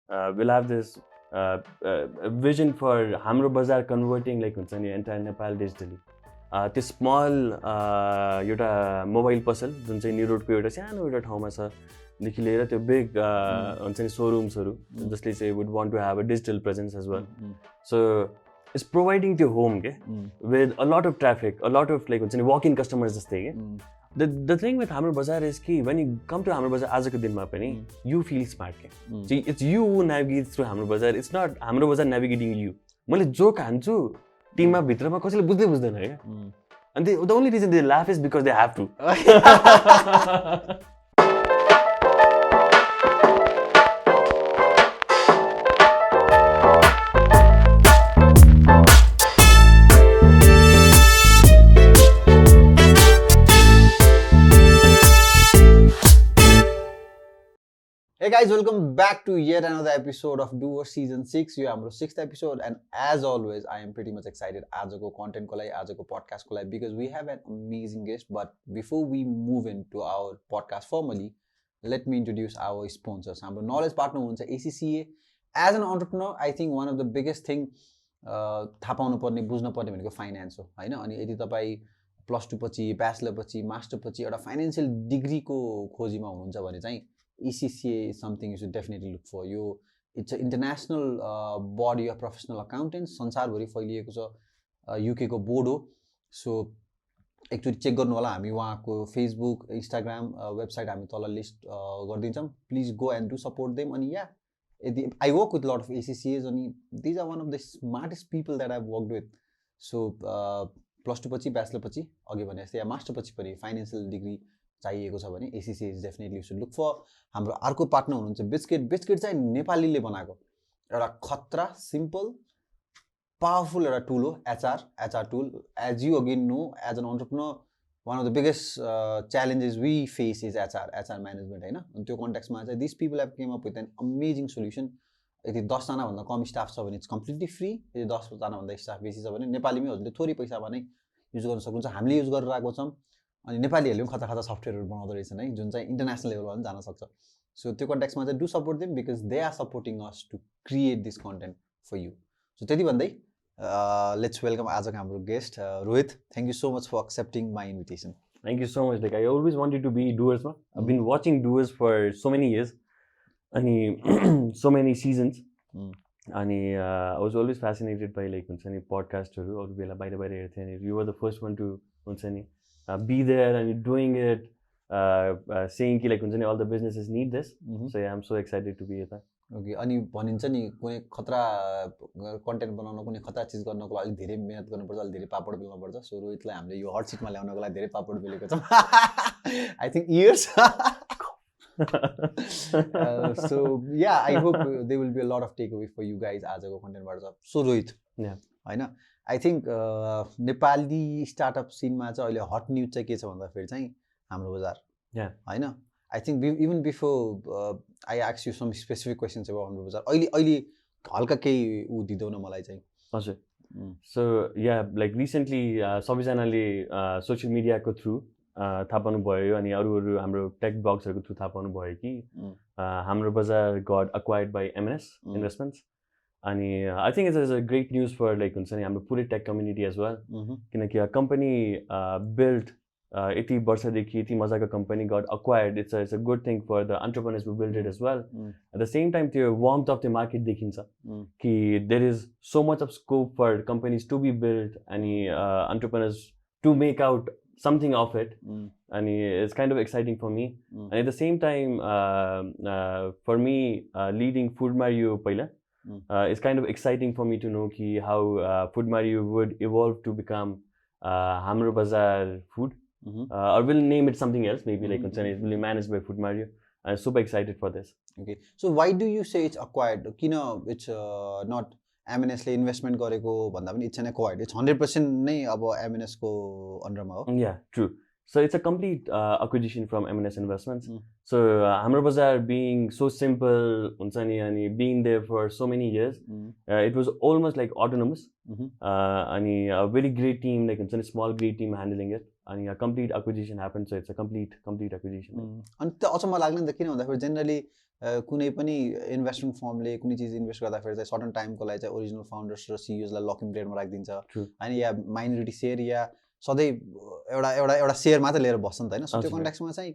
we'll have this vision for Hamrobazar converting like entire Nepal digitally. त्यो small एउटा mobile पसल जुन चाहिँ न्यु रोडको एउटा सानो एउटा ठाउँमा छ देखि लिएर त्यो बिग हुन्छ नि सोरुम्सहरू जसले चाहिँ would want to have a digital presence as well so it's providing त्यो होम के with a lot of traffic a lot of like हुन्छ नि वक इन कस्टमर्स जस्तै के द थिङ विथ हाम्रो बजार इज कि when you come to Hamro बजार आजको दिनमा पनि यु फिल स्मार्ट के it's you who navigate through हाम्रो बजार इट्स नट हाम्रो बजार नेभिगेटिङ यु मैले जो खान्छु टिममा भित्रमा कसैले बुझ्दैन क्या अनि the only reason they laugh is because they have to Hey guys, welcome back to yet another episode of Doers Season 6. You are our 6th episode, and as always, I am pretty much excited ajako content ko lai, ajako podcast ko lai, because we have an amazing guest. But before we move into our podcast formally, let me introduce our sponsors. Our knowledge partner huncha ACCA. As an entrepreneur, I think one of the biggest thing थाहा पाउनु पर्ने बुझ्नु पर्ने भनेको finance हो हैन अनि यदि तपाई +2 पछि ब्याचलर पछि मास्टर पछि एउटा फाइनान्शियल डिग्रीको खोजीमा हुनुहुन्छ भने चाहिँ ACCA is something you should definitely look for. It's an international body of professional accountants. संसारभरि फैलिएको छ UK को बोर्ड हो सो एकचोटि चेक गर्नु होला हामी उहाँको फेसबुक इन्स्टाग्राम वेबसाइट हामी तल लिस्ट गरिदिन्छौँ please go and do support them अनि या यदि I work with lot of ACCAs अनि these are one of the smartest people that I worked with so +2 पछि ब्याचलर पछि अघि भने जस्तै या मास्टर पछि पनि फाइनेन्शियल डिग्री चाहिएको छ भने ACCA is definitely should look for हाम्रो अर्को पार्टनर हुनुहुन्छ बिस्किट चाहिँ नेपालीले बनाएको एउटा खतरा सिम्पल पावरफुल एउटा टुल हो HR tool as you again know as an entrepreneur one of the biggest challenges we face is HR management होइन अनि त्यो कन्टेक्समा चाहिँ this people have came up with an amazing solution यदि 10जनाभन्दा कम staff छ भने इट्स कम्प्लिटली फ्री यदि 10जनाभन्दा स्टाफ बेसी छ भने नेपालीमै हजुरले थोरै पैसामा नै युज गर्न सक्नुहुन्छ हामीले युज गरेर आएको छौँ अनि नेपालीहरूले पनि खतरा सफ्टवेयरहरू बनाउँदो रहेछन् है जुन चाहिँ इन्टरनेसनल लेभलमा पनि जान सक्छ सो त्यो कन्टेक्समा चाहिँ do support them because they are supporting us to create this content for you so त्यति भन्दै लेट्स वेलकम आजको हाम्रो guest Rohit thank you so much for accepting my invitation Thank you so much. Like I always wanted to be Doers. I've been watching Doers for so many years, and so many seasons. And I was always fascinated by like podcast or bela baira you were the first one to be there and doing it, saying ki like all the businesses need this. So yeah, I'm so excited to be here. Okay अनि भनिन्छ नि कुनै खतरा content बनाउन कुनै खतरा चिज गर्नको लागि धेरै मेहनत गर्नुपर्छ अलि धेरै पापड बेल्नुपर्छ सो रोहितलाई हामीले यो हट सिटमा ल्याउनको लागि धेरै पापड बेलेको छौँ I think years so yeah I hope they will be a lot of take away for you guys आजको कन्टेन्टबाट सो रोहित होइन आई थिङ्क नेपाली स्टार्टअप सिनमा चाहिँ अहिले हट न्युज चाहिँ के छ भन्दाखेरि चाहिँ हाम्रो बजार होइन I think even before I ask you some specific questions about Hamrobazar, अहिले हल्का केही उ दिँदैन मलाई चाहिँ हजुर सो या लाइक रिसेन्टली सबैजनाले सोसियल मिडियाको थ्रु थाहा पाउनु भयो अनि अरू हाम्रो टेक ब्लग्सहरूको थ्रु थाहा पाउनु भयो कि Hamrobazar got acquired by M&S Investments अनि I think it's a great news for like हुन्छ नि हाम्रो पुरै टेक कम्युनिटी एज वेल किनकि कम्पनी बिल्ड यति वर्षदेखि यति मजाको company got acquired it's a good thing for the entrepreneurs who build it as well at the same time त्यो वार्मथ अफ द मार्केट देखिन्छ कि there is so much of scope for companies to be build अनि entrepreneurs to make out something of it अनि it's kind of exciting for me and at the same time for me leading Foodmario पहिला it's kind of exciting for me to know how Foodmario would evolve to become Hamrobazar food. Or we'll name it something else, maybe like it will be managed by Foodmario. I'm super excited for this. Okay, so why do you say it's acquired? It's not M&S ले investment गरेको भन्दा पनि it's an acquired. It's 100% नै अब M&S को underमा हो. Yeah, true. So it's a complete acquisition from M&S Investments. So Hamrobazar being so simple, and being there for so many years, it was almost like autonomous. And a very great team, like a small great team handling it. अनि complete acquisition happen so it's a complete acquisition अनि त्यो अचम्म लाग्ने नि त किन भन्दाखेरि generally कुनै पनि इन्भेस्टमेन्ट फर्मले कुनै चिज इन्भेस्ट गर्दाखेरि चाहिँ सर्टन टाइमको लागि चाहिँ ओरिजिनल फाउन्डर्स र सिइओजलाई लक इन पिरियडमा राखिदिन्छ होइन या माइनोरिटी सेयर या सधैँ एउटा सेयर मात्रै लिएर बस्छ नि त होइन सो त्यो कन्ट्याक्समा चाहिँ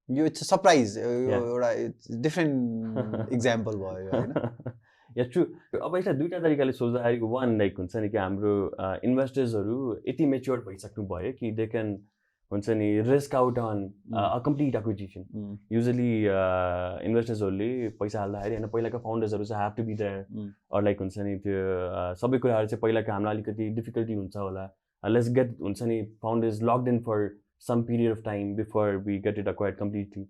यो इट्स सरप्राइज एउटा डिफ्रेन्ट इक्जाम्पल भयो होइन या ट्रु अब यसलाई दुईवटा तरिकाले सोच्दाखेरि वान लाइक हुन्छ नि कि हाम्रो इन्भेस्टर्सहरू यति मेच्योर्ड भइसक्नु भयो कि दे क्यान हुन्छ नि risk out on a complete acquisition usually इन्भेस्टर्सहरूले पैसा हाल्दाखेरि होइन पहिलाको फाउन्डर्सहरू चाहिँ have to be there or like हुन्छ नि त्यो सबै कुराहरू चाहिँ पहिलाको हामीलाई अलिकति डिफिकल्टी हुन्छ होला लेट्स गेट हुन्छ नि founders locked in for some period of time before we get it acquired completely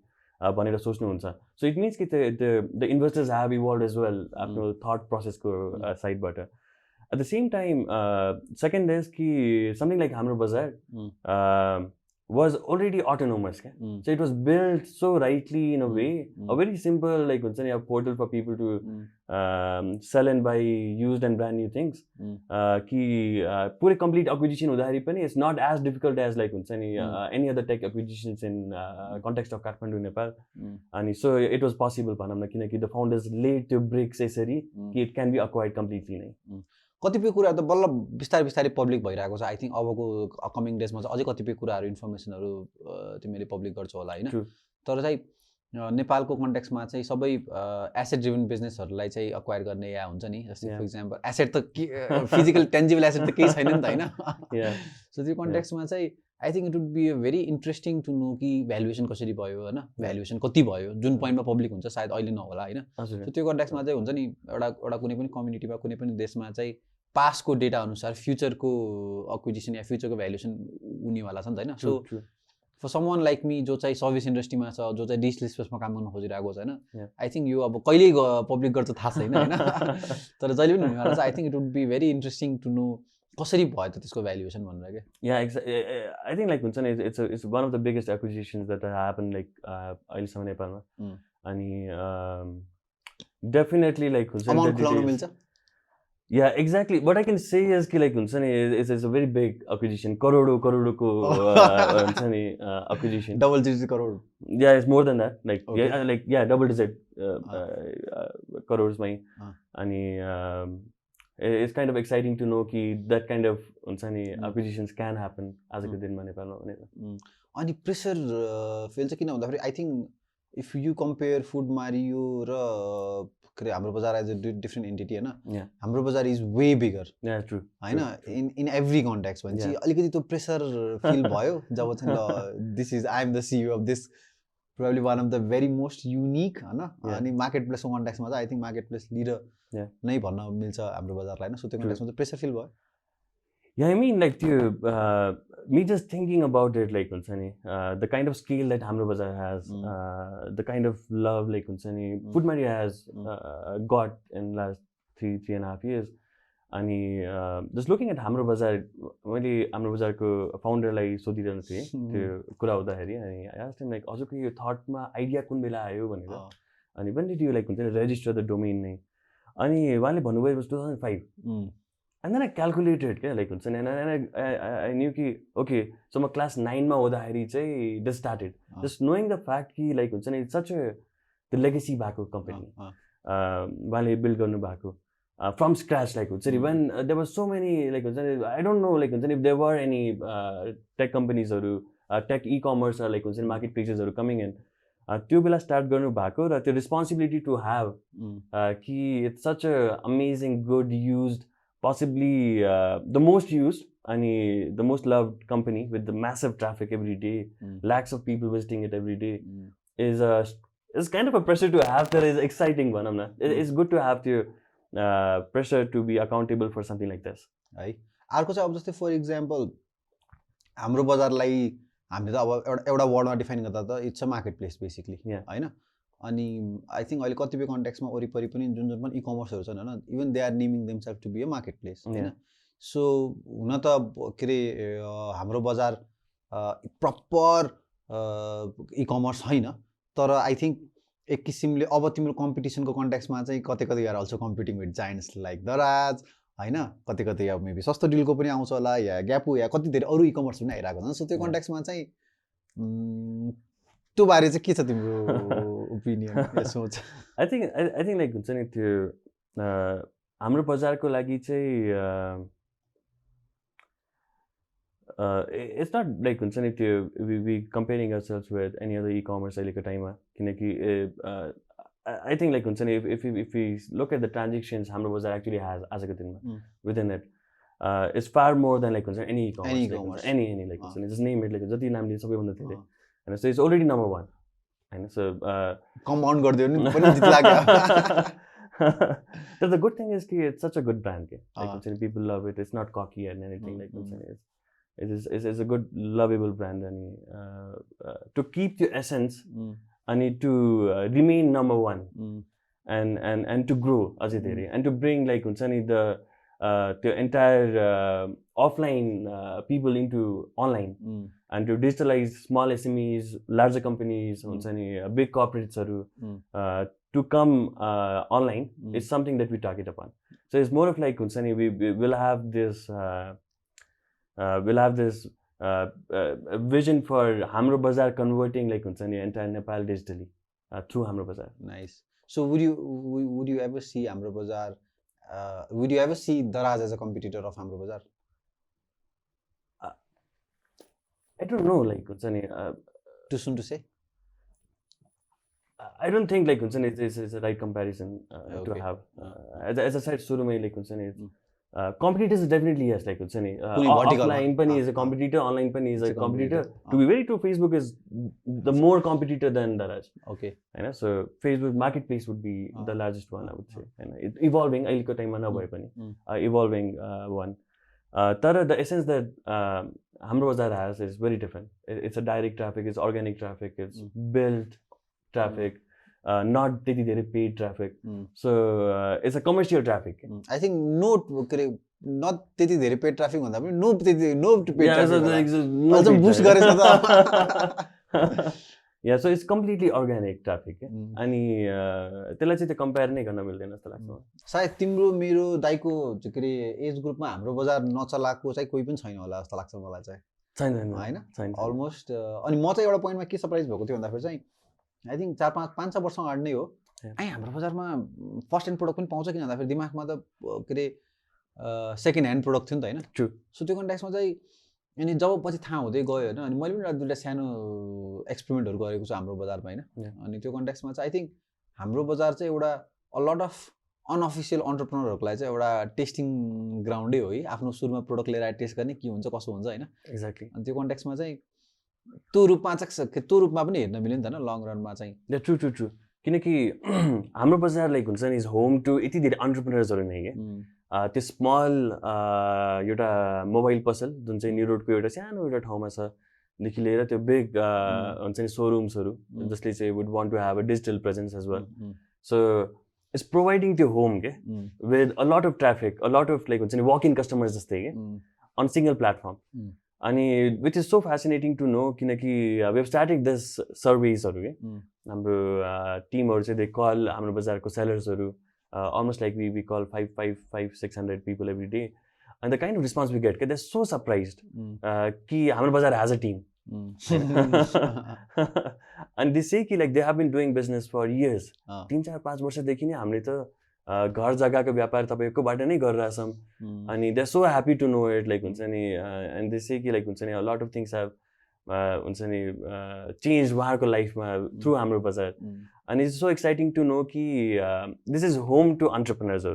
भनेर सोच्नुहुन्छ सो इट मिन्स कि the investors have evolve as well आफ्नो थट प्रोसेसको साइडबाट at the same time second is कि something like Hamro Bazar was already autonomous. So it was built so rightly in a way, a very simple like a portal for people to sell and buy used and brand new things. Pure complete acquisition udahari pani it's not as difficult as like any other tech acquisitions in context of Kathmandu, Nepal. And so it was possible panamna kinaki the founders laid the bricks यसरी कि it can be acquired completely नै. कतिपय कुरा त बल्ल बिस्तारै public भइरहेको छ आई थिङ्क अबको अपकमिङ डेजमा चाहिँ अझै कतिपय कुराहरू इन्फर्मेसनहरू तिमीले पब्लिक गर्छौ होला होइन तर चाहिँ नेपालको कन्टेक्समा चाहिँ सबै एसेट ड्रिभन बिजनेसहरूलाई चाहिँ अक्वायर गर्ने या हुन्छ नि जस्तै फर इक्जाम्पल एसेट त फिजिकल टेन्जिबल एसेट त केही छैन नि त होइन सो त्यो कन्टेक्समा चाहिँ I think it would be a very interesting to know कि भ्यालुएसन कसरी भयो होइन भ्यालुएसन कति भयो जुन पोइन्टमा पब्लिक हुन्छ सायद अहिले नहोला होइन सो त्यो कन्टेक्समा चाहिँ हुन्छ नि एउटा कुनै पनि कम्युनिटीमा कुनै पनि देशमा चाहिँ पास्टको डेटा अनुसार फ्युचरको एक्विजिसन या फ्युचरको भ्यालुएसन हुनेवाला छ नि त होइन so for someone like me जो चाहिँ सर्भिस इन्डस्ट्रीमा छ जो चाहिँ डिजिटल स्पेसमा काम गर्न खोजिरहेको छ होइन आई थिङ्क यो अब कहिले पब्लिक गर्छ थाहा छैन होइन तर जहिले पनि हुनेवाला छ I think it would be very interesting to know कसरी भयो त त्यसको भ्यालुएसन भनेर क्या आई थिङ्क लाइक हुन्छ नि it's one of the biggest acquisitions that happen like अहिलेसम्म नेपालमा अनि डेफिनेटली लाइक हुन्छ मिल्छ Yeah, exactly. What I can say is कि like हुन्छ नि it's a very big acquisition. करोडको हुन्छ नि acquisition. Double digit crore. Yeah, it's more than that. Like double digit crores मै अनि it's kind of exciting to know कि that kind of हुन्छ नि acquisitions can happen आजको दिनमा नेपालमा भनेर. अनि प्रेसर फेल चाहिँ किन भन्दाखेरि I think if you compare Foodmario र Hamrobazar as a different entity होइन Hamrobazar is way bigger होइन in every context भनेपछि अलिकति त्यो प्रेसर फिल भयो जब चाहिँ this is I am the CEO of this probably one of the very most unique होइन अनि मार्केट प्लेसको कन्टेक्समा चाहिँ I think marketplace leader नै भन्न मिल्छ Hamrobazarलाई होइन सो त्यो कन्टेक्समा चाहिँ प्रेसर फिल भयो Yeah, I mean like me just thinking about it like हुन्छ नि the kind of scale that Hamrobazar has the kind of love like हुन्छ नि Foodmario has got in last 3.5 years अनि just looking at Hamrobazar मैले Hamrobazarको फाउन्डरलाई सोधिरहनु थिएँ त्यो कुरा हुँदाखेरि अनि I asked him like हजुरको यो थटमा आइडिया कुन बेला आयो भनेर अनि when did you like हुन्छ नि register the domain नै अनि उहाँले भन्नुभयो it was 2005 And then I calculated, like, and I knew कि okay, so my class 9 मा हुँदाखेरि चाहिँ this started. Just knowing the fact कि like it's such a the legacy भएको company. उहाँले build गर्नु भएको from scratch like when there were so many like I don't know like if there were any tech companies or tech e-commerce or like marketplaces are coming in. त्यो बेला start गर्नु भएको र त्यो responsibility to have कि it's such a amazing good used possibly the most used and the most loved company with the massive traffic every day, lakhs of people visiting it every day is kind of a pressure to have that is exciting one. It's good to have the pressure to be accountable for something like this. है अर्को चाहिँ अब जस्तै for example हाम्रो बजारलाई हामीले त अब एउटा वर्डमा डिफाइन गर्दा त it's a market place basically होइन अनि आई थिङ्क अहिले कतिपय कन्टेक्समा वरिपरि पनि जुन पनि इ कमर्सहरू छन् होइन even they are naming themselves to be a marketplace होइन सो हुन त के अरे हाम्रो बजार प्रपर इ कमर्स छैन तर आई थिङ्क एक किसिमले अब तिम्रो कम्पिटिसनको कन्टेक्समा चाहिँ कतै गएर also competing with giants like दराज होइन कति कति अब मेबी सस्तो डिलको पनि आउँछ होला या ग्यापु या कति धेरै अरू इकमर्स पनि आइरहेको हुन्छ सो त्यो कन्टेक्समा चाहिँ त्यो बारे चाहिँ के छ तिम्रो ओपिनियन सोच आई थिङ्क लाइक हुन्छ नि त्यो हाम्रो बजारको लागि चाहिँ इट्स नट लाइक हुन्छ नि त्यो we comparing ourselves with any other ecommerce अहिलेको टाइममा किनकि I think like if we look at the transactions Hamrobazar actually has आजको दिनमा within it it's far more than like any e-commerce any like just name it like जति नाम लिन्छ सबैभन्दा धेरै हैन so it's already number 1 हैन so compound गरिदियो नि पनि जित लाग्यो but the good thing is कि it's such a good brand like people love it it's not cocky and anything like it is a good lovable brand and to keep the essence and to remain number 1 and to grow as it and to bring like the entire offline people into online and to digitalize small SMEs larger companies big corporates to come online is something that we target upon so it's more of like we will have this vision for Hamrobazar converting like entire Nepal digitally through Hamrobazar. Nice. So would you ever see Hamrobazar? Would you ever see Daraz as a competitor of Hamrobazar? I don't know. Like too soon to say. I don't think like it's a right comparison to have. As I said, Surumai like competitors definitely yes like offline pani is a competitor online pani is a competitor to be very true Facebook is the more competitor than Daraz okay so Facebook marketplace would be the largest one I would say and evolving ahileko time ma nabhaye pani evolving one tara the essence that Hamrobazar has is very different it's a direct traffic it's organic traffic it's built traffic not त्यति धेरै paid traffic so it's a commercial traffic I think not त्यति धेरै paid traffic भन्दा पनि no paid traffic अझ boost गरेछ त yeah so it's completely organic traffic अनि त्यसलाई चाहिँ त्यो कम्पेयर नै गर्न मिल्दैन जस्तो लाग्छ सायद तिम्रो मेरो दाइको एज ग्रुपमा हाम्रो बजार नचलाएको चाहिँ कोही पनि छैन होला जस्तो लाग्छ मलाई चाहिँ छैन अलमोस्ट अनि म चाहिँ एउटा पोइन्टमा के सरप्राइज भएको थियो भन्दाखेरि चाहिँ आई थिङ्क 4-5 वर्ष अगाडि नै हो हाम्रो बजारमा फर्स्ट ह्यान्ड प्रोडक्ट पनि पाउँछ किन भन्दाखेरि दिमागमा त के अरे सेकेन्ड ह्यान्ड प्रोडक्ट थियो नि त होइन सो त्यो कन्टेक्समा चाहिँ अनि जब पछि थाहा हुँदै गयो होइन अनि मैले पनि दुईवटा सानो एक्सपेरिमेन्टहरू गरेको छु हाम्रो बजारमा होइन अनि त्यो कन्टेक्समा चाहिँ आई थिङ्क हाम्रो बजार चाहिँ एउटा अ लट अफ अनअफिसियल अन्टरप्रेन्योरहरूको लागि चाहिँ एउटा टेस्टिङ ग्राउन्डै हो है आफ्नो सुरुमा प्रोडक्ट लिएर टेस्ट गर्ने के हुन्छ कसो हुन्छ होइन एक्ज्याक्टली अनि त्यो कन्टेक्समा चाहिँ त्यो रूपमा पनि हेर्न मिल्यो नि त हैन लङ रनमा चाहिँ ट्रु किनकि हाम्रो बजार लाइक हुन्छ नि इज होम टु यति धेरै अन्टरप्रेन्योर्सहरू नै के त्यो स्मल एउटा मोबाइल पसल जुन चाहिँ न्यु रोडको एउटा सानो एउटा ठाउँमा छ देखि लिएर त्यो बिग हुन्छ नि सोरुम्सहरू जसले चाहिँ would want to have a digital presence as well so it's providing त्यो होम के with a lot of traffic a lot of like हुन्छ नि वक इन कस्टमर्स जस्तै के अन सिंगल प्लेटफर्म अनि which is so fascinating to know किनकि we have started this सर्वेजहरू के हाम्रो टिमहरू चाहिँ दे कल हाम्रो बजारको सेलर्सहरू almost like we call 500-600 people every day and the kind of response we get they're so surprised ki Hamrobazar has a team and they say ki like they have been doing business for years 3-4-5 वर्षदेखि नै हामीले त घर जग्गाको व्यापार तपाईकोबाट नै गरिरहेछौँ अनि they are so happy to know it like हुन्छ नि एन्ड दे से कि लाइक हुन्छ नि a lot of things have हुन्छ नि चेन्ज उहाँहरूको लाइफमा थ्रु हाम्रो बजार and it's so exciting to know ki this is home to entrepreneurs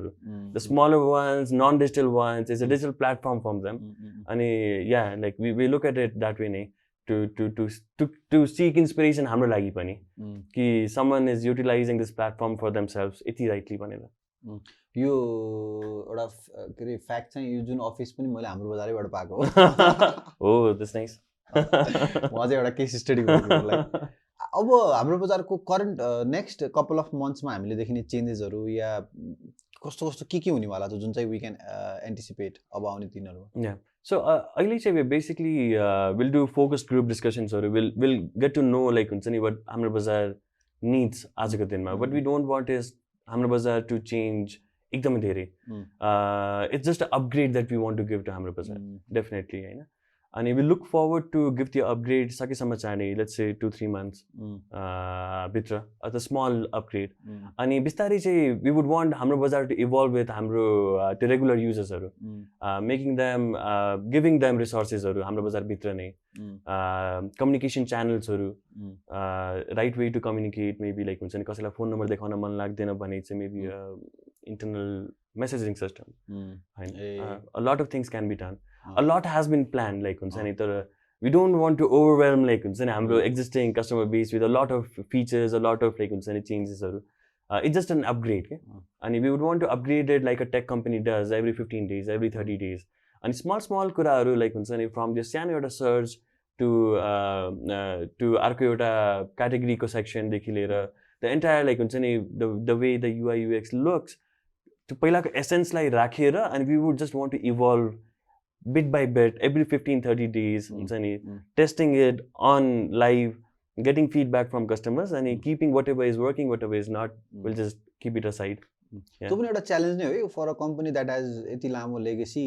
the smaller ones non-digital ones it's a digital platform for them and yeah like we look at it that way ne to seek inspiration hamro lagi pani ki someone is utilizing this platform for themselves eti rightly bhanera यो एउटा के रे fact चाहिँ यो जुन office पनि मैले हाम्रो बजारैबाट पाएको हो दिस नाइस म चाहिँ एउटा केस स्टडी गर्छु लाइक अब हाम्रो बजारको करेन्ट नेक्स्ट कपाल अफ मन्थ्समा हामीले देखिने चेन्जेसहरू या कस्तो कस्तो के हुनेवाला छ जुन चाहिँ वी क्यान एन्टिसिपेट अब आउने दिनहरूमा या सो अहिले चाहिँ basically will do focus group डिस्कसन्सहरू will get to know like हुन्छ नि वाट हाम्रो बजार निड्स आजको दिनमा but we don't want is Hamro Bazar to change एकदमै धेरै it's just upgrade that we want to give to Hamro Bazar definitely होइन अनि we look forward to give त्यो अपग्रेड सकेसम्म चाहने लेट्स से 2-3 months भित्र अथवा स्मल अपग्रेड अनि बिस्तारै चाहिँ वी वुड वान्ट हाम्रो बजार टु इभल्भ विथ हाम्रो त्यो रेगुलर युजर्सहरू मेकिङ देम गिभिङ देम रिसोर्सेसहरू हाम्रो बजारभित्र नै कम्युनिकेसन च्यानल्सहरू right way to communicate maybe like हुन्छ नि कसैलाई फोन नम्बर देखाउन मन लाग्दैन भने चाहिँ मेबी इन्टरनल मेसेजिङ सिस्टम होइन a lot of things can be done a lot has been planned like हुन्छ नि तर we don't want to overwhelm like हुन्छ नि हाम्रो existing customer base with a lot of features a lot of like हुन्छ नि changesहरू it's just an upgrade के अनि we would want to upgrade it like a tech company does every 15 days every 30 days अनि small कुराहरू like हुन्छ नि from the सानो एउटा सर्च to अर्को एउटा क्याटेगोरीको सेक्सनदेखि लिएर the entire like हुन्छ नि the way the UI UX looks त्यो पहिलाको एसेन्सलाई राखेर अनि we would just want to evolve bit by bit every 15-30 days testing it on live getting feedback from customers and keeping whatever is working whatever is not we'll just keep it aside त्यो पनि एउटा challenge नै हो for a company that has यति लामो legacy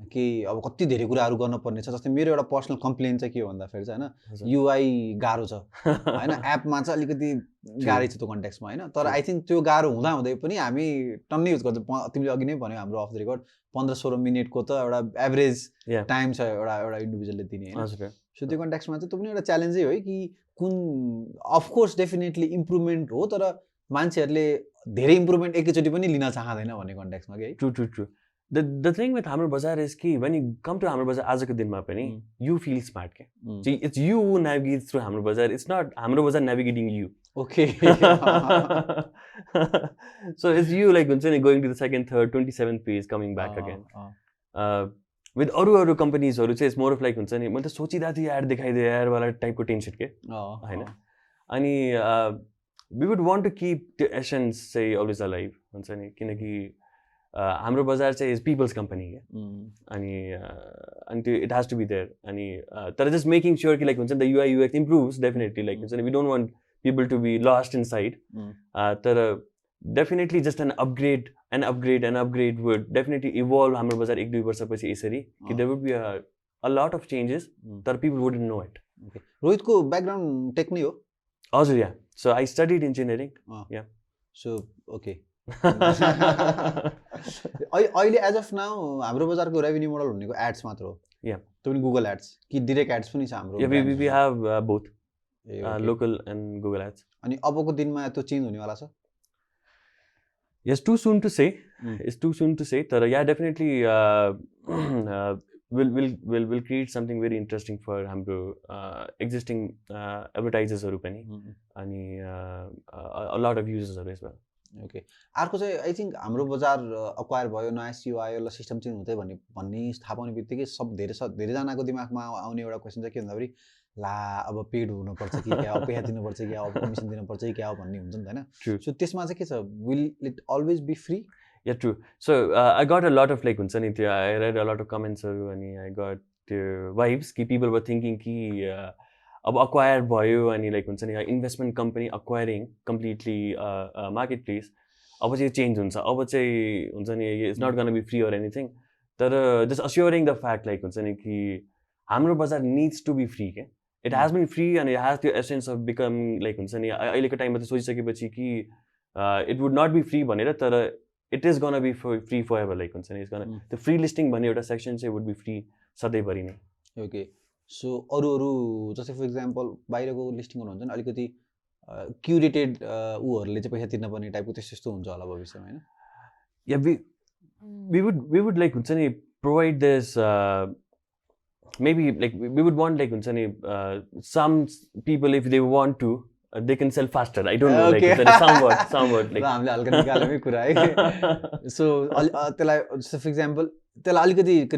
कि अब कति धेरै कुराहरू गर्नुपर्ने छ जस्तै मेरो एउटा पर्सनल कम्प्लेन चाहिँ के हो भन्दाखेरि चाहिँ होइन युआई गाह्रो छ होइन एपमा चाहिँ अलिकति गाह्रै छ त्यो कन्टेक्समा होइन तर आई थिङ्क त्यो गाह्रो हुँदै पनि हामी टन्नै युज गर्छौँ तिमीले अघि नै भन्यो हाम्रो अफ द रेकर्ड 15-16 मिनटको त एउटा एभरेज टाइम छ एउटा इन्डिभिजुअलले दिने होइन सो त्यो कन्टेक्समा चाहिँ त्यो पनि एउटा च्यालेन्जै हो कि कुन अफकोर्स डेफिनेटली इम्प्रुभमेन्ट हो तर मान्छेहरूले धेरै इम्प्रुभमेन्ट एकैचोटि पनि लिन चाहँदैन भन्ने कन्टेक्समा कि true The thing with Hamrobazar is कि when you come to Hamrobazar आजको दिनमा पनि you feel smart के so it's you who navigates through Hamrobazar it's not Hamrobazar navigating you okay so it's you like going to the second third 27th page coming back again with अरू कम्पनीजहरू चाहिँ it's more of like हुन्छ नि मैले त सोचिरहेको थिएँ यार देखाइदिए यार वाला टाइपको टेन्सन के होइन अनि we would want to keep the essence चाहिँ always alive हुन्छ नि किनकि हाम्रो बजार चाहिँ इज पिपल्स कम्पनी अनि त्यो it has to be there अनि तर जस्ट मेकिङ श्योर कि लाइक हुन्छ नि the UI UX improves definitely like हुन्छ नि we don't want people to be lost inside तर definitely just an upgrade would definitely evolve Hamro Bazar 1-2 वर्षपछि यसरी कि there would be a lot of changes तर पिपल वुडन्ट नो इट रोहितको background tech नै हो हजुर yeah so I studied engineering yeah so okay अहिले एज अफ नाउ हाम्रो बजारको रेभेन्यू मोडल भनेको एड्स मात्र हो या त्यो पनि गुगल एड्स कि डिरेक्ट एड्स पनि छ हाम्रो we have both local and Google ads अनि अबको दिनमा त्यो चेन्ज हुनेवाला छ Yes, too soon to say. It's too soon to say. But yeah, definitely we'll create something very interesting for Hamro existing advertisers and a lot of users as well. Okay. अर्को चाहिँ I think हाम्रो बजार acquire भयो नयाँ CO आयो ल system change हुँदै भन्ने थाहा पाउने बित्तिकै सब धेरैजनाको दिमागमा आउने एउटा क्वेसन चाहिँ के भन्दाखेरि ला अब पेड हुनुपर्छ कि क्या अब पैसा दिनुपर्छ कि अब कमिसन दिनुपर्छ कि क्या भन्ने हुन्छ नि होइन सो त्यसमा चाहिँ के छ will it always be free yeah true so I got a lot of like हुन्छ नि त्यो I read a lot of कमेन्ट्सहरू अनि आई गट त्यो वाइब्स कि पिपल वर थिङ्किङ कि अब अक्वायर भयो अनि लाइक हुन्छ नि investment company acquiring completely marketplace अब चाहिँ चेन्ज हुन्छ अब चाहिँ हुन्छ नि it's not gonna be free or anything तर just assuring the fact like हुन्छ नि कि Hamro Bazar needs to be free के इट हेज बिन फ्री अनि इट हेज त्यो एसेन्स अफ बिकम लाइक हुन्छ नि अहिलेको टाइममा त सोचिसकेपछि कि it would not be free भनेर तर it is gonna be free forever like हुन्छ नि इट्स गन त्यो फ्री लिस्टिङ भन्ने एउटा सेक्सन चाहिँ वुड बी फ्री सधैँभरि नै ओके सो अरू जस्तै फर इक्जाम्पल बाहिरको लिस्टिङहरू हुन्छ नि अलिकति क्युरेटेड ऊहरूले चाहिँ पैसा तिर्नुपर्ने टाइपको त्यस्तो हुन्छ होला भविष्यमा होइन या वी वुड लाइक हुन्छ नि provide this maybe like we would want like some people if they want to they can sell faster I don't know okay. like somewhat like हामीले हल्का निकाल्ने कुरा है सो त्यसलाई जस्तो फर इक्जाम्पल त्यसलाई अलिकति के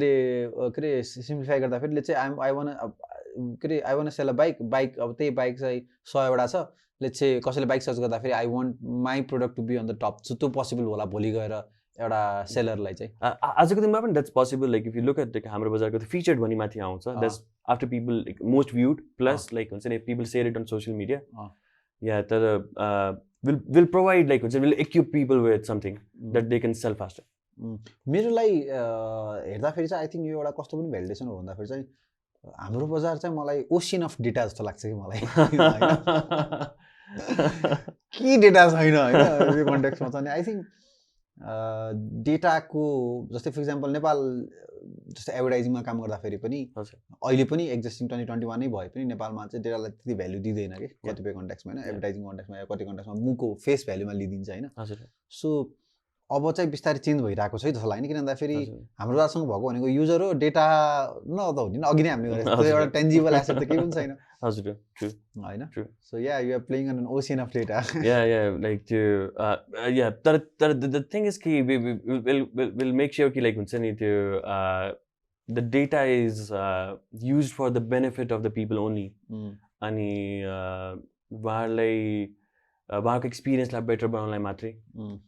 रे सिम्प्लिफाई गर्दाखेरि चाहिँ I want sell a bike अब त्यही बाइक चाहिँ 100 वटा छ लेट्स चाहिँ कसैले बाइक सर्च गर्दाखेरि I want my product to be on the top so त्यो पोसिबल होला भोलि गएर एउटा सेलरलाई चाहिँ आजको दिनमा पनि that's possible like if you look at हाम्रो बजारको त फिचर्ड भन्ने माथि आउँछ that's after people like most viewed plus like हुन्छ नि people share it on social media yeah तर will provide like will equip people with something that they can sell faster. मेरो लागि हेर्दाखेरि चाहिँ आई थिङ्क यो एउटा कस्तो पनि भ्यालिडेसन हो भन्दाखेरि चाहिँ हाम्रो बजार चाहिँ मलाई ओसियन अफ डेटा जस्तो लाग्छ कि मलाई के डेटा छैन होइन यो कन्टेक्समा चाहिँ आई थिङ्क डेटाको जस्तै फर इक्जाम्पल नेपाल जस्तै एडभर्टाइजिङमा काम गर्दाखेरि पनि अहिले पनि एक्जिस्टिङ 2021 नै भए पनि नेपालमा चाहिँ डेटालाई त्यति भ्याल्यु दिँदैन कि कतिपय कन्टेक्समा होइन एडभर्टाइजिङ कन्टेक्समा या कति कन्टेक्समा मुको फेस भ्याल्युमा लिइदिन्छ होइन सो अब चाहिँ बिस्तारै चेन्ज भइरहेको छ है जस्तो लाग्यो किन भन्दाखेरि हाम्रो बजारसँग भएको भनेको युजर हो डेटा न त हुँदैन अघि नै हामीले गरेको एउटा टेन्जिबल एसेट त केही पनि छैन हजुर ट्रु होइन so yeah you are playing on an ocean of data yeah like त्यो या तर द थिङ इज कि विल मेक श्योर कि लाइक हुन्छ नि त्यो the data is used for the benefit of the people only अनि उहाँहरूलाई उहाँको एक्सपिरियन्सलाई बेटर बनाउनलाई मात्रै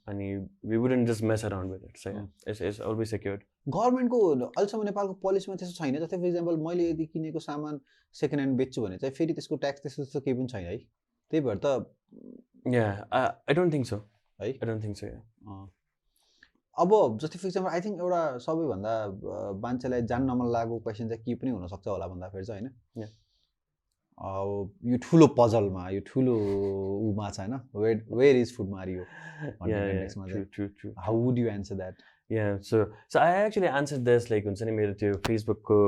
अनि we wouldn't just mess around with it so it's always secured गभर्मेन्टको अहिलेसम्म नेपालको पोलिसीमा त्यस्तो छैन जस्तै फर इक्जाम्पल मैले यदि किनेको सामान सेकेन्ड ह्यान्ड बेच्छु भने चाहिँ फेरि त्यसको ट्याक्स त्यस्तो केही पनि छैन है त्यही भएर त या आई डोन्ट थिङ्क सो है आई डोन्ट थिङ्क सो अब जस्तै फर इक्जाम्पल आई थिङ्क एउटा सबैभन्दा मान्छेलाई जान्न नमन लागेको क्वेसन चाहिँ के पनि हुनसक्छ होला भन्दाखेरि चाहिँ होइन यो ठुलो पजलमा यो ठुलो उमा छ होइन where is Foodmario how would you answer that Yeah, so I actually answered this like हुन्छ नि मेरो त्यो फेसबुकको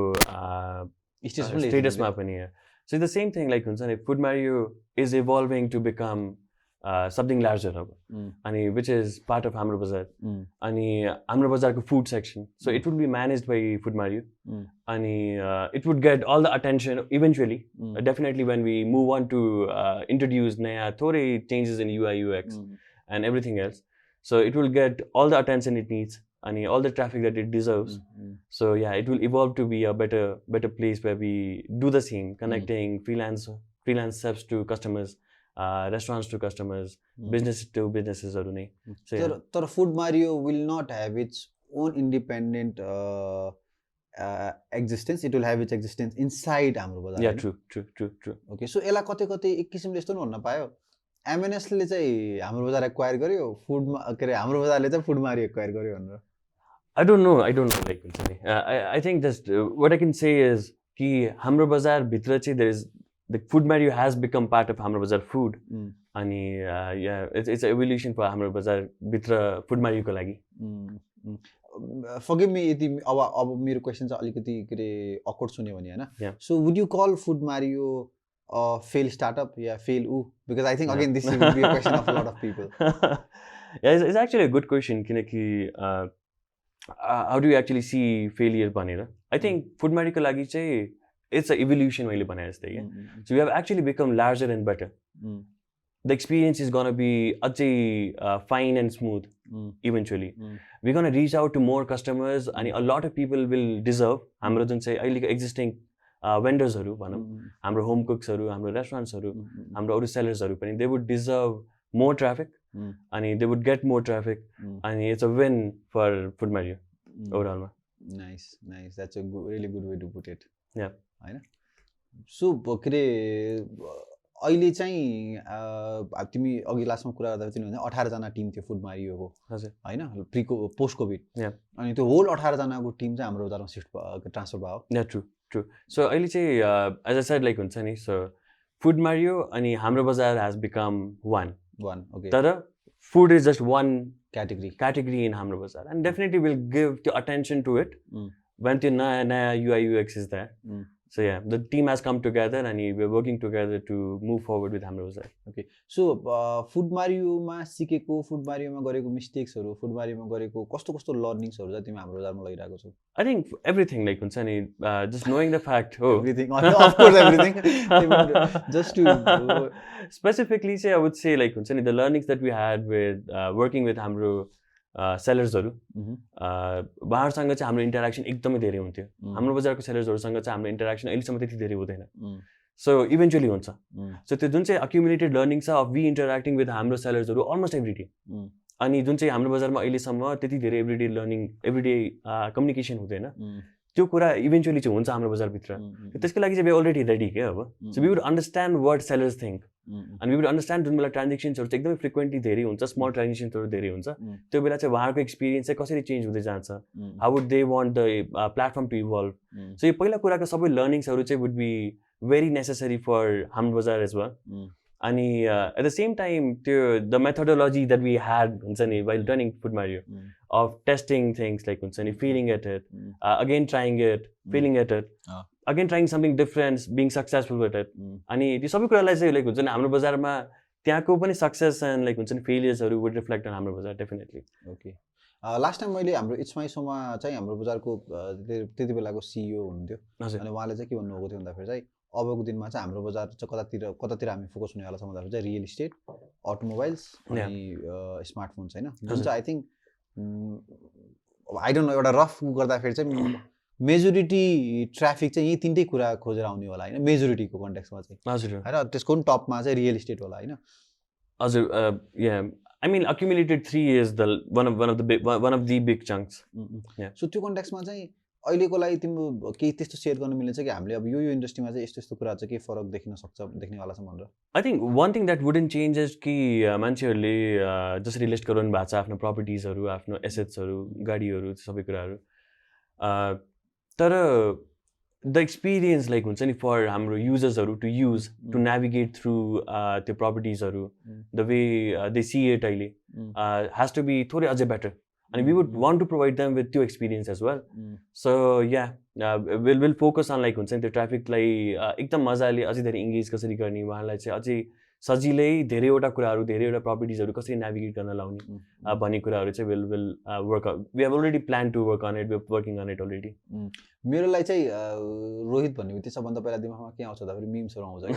स्टेटसमा पनि so the same thing like हुन्छ नि Foodmario is evolving to become something larger अब अनि which is part of Hamrobazar अनि Hamrobazarको food section so it would be managed by Foodmario अनि it would get all the attention eventually definitely when we move on to introduce नयाँ थोरै changes in UI UX and everything else so it will get all the attention it needs and all the traffic that it deserves so yeah it will evolve to be a better place where we do the same connecting freelance chefs to customers restaurants to customers business to businesses haru nai so yeah तर Foodmario will not have its own independent existence it will have its existence inside Hamrobazar yeah true okay so यसलाई कतै कतै एक किसिमले यस्तो नि भन्न पायो एमएनएसले चाहिँ Hamrobazar एक्वायर गर्यो फुडमा के अरे Hamrobazarले चाहिँ Foodmario एक्वायर गर्यो भनेर I don't know like I think just what I can say is कि Hamrobazar भित्र चाहिँ there is the Foodmario has become part of Hamrobazar food अनि yeah it's an evolution for Hamrobazar भित्र Foodmario को लागि forgive me यदि अब मेरो क्वेसन चाहिँ अलिकति के अरे अकवर्ड सुन्यो भने हैन so would you call Foodmario a fail startup yeah fail because I think again this will be a question of a lot of people yeah it's actually a good question किनकि how do you actually see failure भनेर I think Foodmario को लागि चाहिँ it's a evolution मैले भने जस्तै so we have actually become larger and better the experience is going to be अझै fine and smooth eventually we're going to reach out to more customers and a lot of people will deserve हाम्रो जुन चाहिँ अहिलेको existing vendors-हरु भनौं हाम्रो home cooks-हरु हाम्रो restaurants-हरु हाम्रो अरु sellers-हरु पनि they would deserve more traffic and they would get more traffic and it's a win for Foodmario overall nice that's a really good way to put it yeah हैन सो के अहिले चाहिँ तिमी अघि लास्टमा कुरा गर्दा तिमी भने 18 जना टिम थियो Foodmarioको हजुर हैन प्री पोस्ट कोभिड अनि त्यो होल 18 जनाको टिम चाहिँ हाम्रो बजारमा शिफ्ट ट्रान्सफर भयो या ट्रु सो अहिले चाहिँ एज आई सेड लाइक हुन्छ नि सो Foodmario अनि Hamrobazar has become one okay तर food is just one category in Hamrobazar and definitely will give the attention to it when the naya UI UX is there so yeah the team has come together and we're working together to move forward with Hamrobazar okay so Foodmario मा सिकेको Foodmario मा गरेको मिस्टेक्सहरु Foodmario मा गरेको कस्तो लर्निङ्सहरु चाहिँ तिमी Hamrobazar मा लगिरहेको छौ I think everything like हुन्छ नि just knowing the fact everything of course everything just to specifically say I would say like हुन्छ नि the learnings that we had with working with हाम्रो सेलर्सहरु उहाँहरुसँग चाहिँ हाम्रो इन्टरेक्सन एकदमै धेरै हुन्थ्यो Hamrobazarको सेलर्सहरुसँग चाहिँ हाम्रो इन्टरेक्सन अहिलेसम्म त्यति धेरै हुँदैन सो इभेन्चुअली हुन्छ सो त्यो जुन चाहिँ अक्युमुलेटेड लर्निङ छ अफ वी इन्टरेक्टिङ विथ हाम्रो सेलर्सहरु अलमोस्ट एभ्री डे अनि जुन चाहिँ Hamrobazarमा अहिलेसम्म त्यति धेरै एभ्रीडे लर्निङ एभ्रीडे कम्युनिकेसन हुँदैन त्यो कुरा इभेन्चुअली चाहिँ हुन्छ Hamrobazar भित्र त्यसको लागि चाहिँ वी अलरेडी रेडी के अब so we would understand what sellers think अनि वी वुड अन्डरस्ट्यान्ड जुन बेला ट्रान्जेक्सन्सहरू चाहिँ एकदमै फ्रिक्वेन्टली धेरै हुन्छ स्मल ट्रान्जेक्सन्सहरू धेरै हुन्छ त्यो बेला चाहिँ उहाँहरूको एक्सपिरियन्स चाहिँ कसरी चेन्ज हुँदै जान्छ how would they want the platform to evolve so यो पहिला कुराको सबै लर्निङ्सहरू चाहिँ would be very necessary for Hamro Bazar as well अनि एट द सेम टाइम त्यो the methodology that we had हुन्छ नि while running Foodmario of testing things like हुन्छ नि failing at it again trying it failing at it again trying something different being successful with it अनि त्यो सबै कुरालाई चाहिँ लाइक हुन्छ नि हाम्रो बजारमा त्यहाँको पनि सक्सेस एन्ड लाइक हुन्छ नि फेलियर्सहरू वुड रिफ्लेक्ट अन हाम्रो Bazar definitely okay last time मैले हाम्रो इट्स माई सोमा चाहिँ हाम्रो बजारको त्यति बेलाको सिइओ हुनुहुन्थ्यो अनि उहाँले चाहिँ के भन्नुभएको थियो भन्दाखेरि चाहिँ अबको दिनमा चाहिँ हाम्रो बजार चाहिँ कतातिर हामी फोकस हुनेवाला छ भन्दाखेरि चाहिँ रियल इस्टेट अटोमोबाइल्स अनि स्मार्टफोन्स होइन जुन चाहिँ I think I don't no एउटा रफ गर्दाखेरि चाहिँ मेजोरिटी ट्राफिक चाहिँ यही तिनटै कुरा खोजेर आउने होला होइन मेजोरिटीको कन्टेक्समा चाहिँ हजुर होइन त्यसको पनि टपमा चाहिँ रियल इस्टेट होला होइन हजुर या I mean, accumulated 3 years, one of the big chunks. Yeah. So त्यो कन्टेक्समा चाहिँ अहिलेको लागि तिम्रो केही त्यस्तो सेयर गर्न मिल्छ कि हामीले अब यो इन्डस्ट्रीमा चाहिँ यस्तो यस्तो कुरा चाहिँ के फरक देख्नेवाला छ भनेर I think one thing that wouldn't change is कि मान्छेहरूले जसरी लिस्ट गराउनु भएको छ आफ्नो प्रपर्टिजहरू आफ्नो एसेट्सहरू गाडीहरू सबै कुराहरू तर द एक्सपिरियन्स लाइक हुन्छ नि फर हाम्रो युजर्सहरू to use to navigate through त्यो प्रपर्टिजहरू the way they see it अहिले हेज टु बी थोरै अझै बेटर अनि we would want to provide them with त्यो experience as well so yeah will focus on like हुन्छ नि त्यो ट्राफिकलाई एकदम मजाले अझै धेरै इङ्गेज कसरी गर्ने उहाँलाई चाहिँ अझै सजिलै धेरैवटा कुराहरू धेरैवटा प्रपर्टिजहरू कसरी नेभिगेट गर्न लाउने भन्ने कुराहरू चाहिँ will work we have already plan to work on it we working on it already मेरो लागि चाहिँ रोहित भन्ने बित्तिकै सबभन्दा पहिला दिमागमा के आउँछ भन्दाखेरि मिम्सहरू आउँछ कि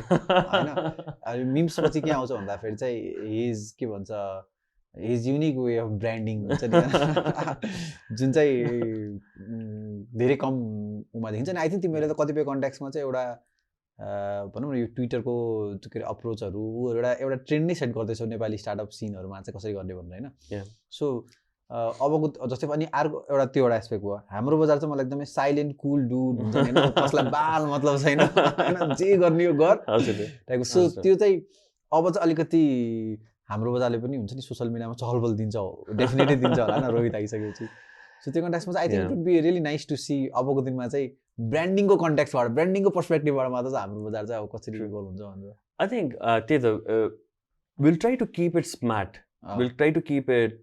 होइन मिम्स पछि के आउँछ भन्दाखेरि चाहिँ हिज के भन्छ हिज युनिक वे अफ ब्रान्डिङ हुन्छ नि जुन चाहिँ धेरै कम उमा देखिन्छ नि आई थिङ्क तिमीले त कतिपय कन्ट्याक्समा चाहिँ एउटा भनौँ न यो ट्विटरको के अरे अप्रोचहरू एउटा ट्रेन्ड नै सेट गर्दैछौ नेपाली स्टार्टअप सिनहरूमा चाहिँ कसरी गर्ने भनेर होइन सो अबको जस्तै पनि अर्को त्यो एउटा एस्पेक्ट भयो हाम्रो बजार चाहिँ मलाई एकदमै साइलेन्ट कुल डुड हुन्छ होइन कसलाई बाल मतलब छैन होइन जे गर्ने यो गर टाइपको सो त्यो चाहिँ अब चाहिँ अलिकति हाम्रो बजारले पनि हुन्छ नि सोसियल मिडियामा चहलपहल दिन्छ डेफिनेटली दिन्छ होला न रोहित आइसकेपछि सो त्यो कन्ट्याक्समा चाहिँ I think it would be really nice to see अबको दिनमा चाहिँ ब्रान्डिङको कन्ट्याक्सबाट ब्रान्डिङको पर्सपेक्टिभबाट मात्र चाहिँ हाम्रो बजार चाहिँ अब कसरी इभल्भ हुन्छ भनेर आई थिङ्क त्यही त will try to keep it smart will try to keep it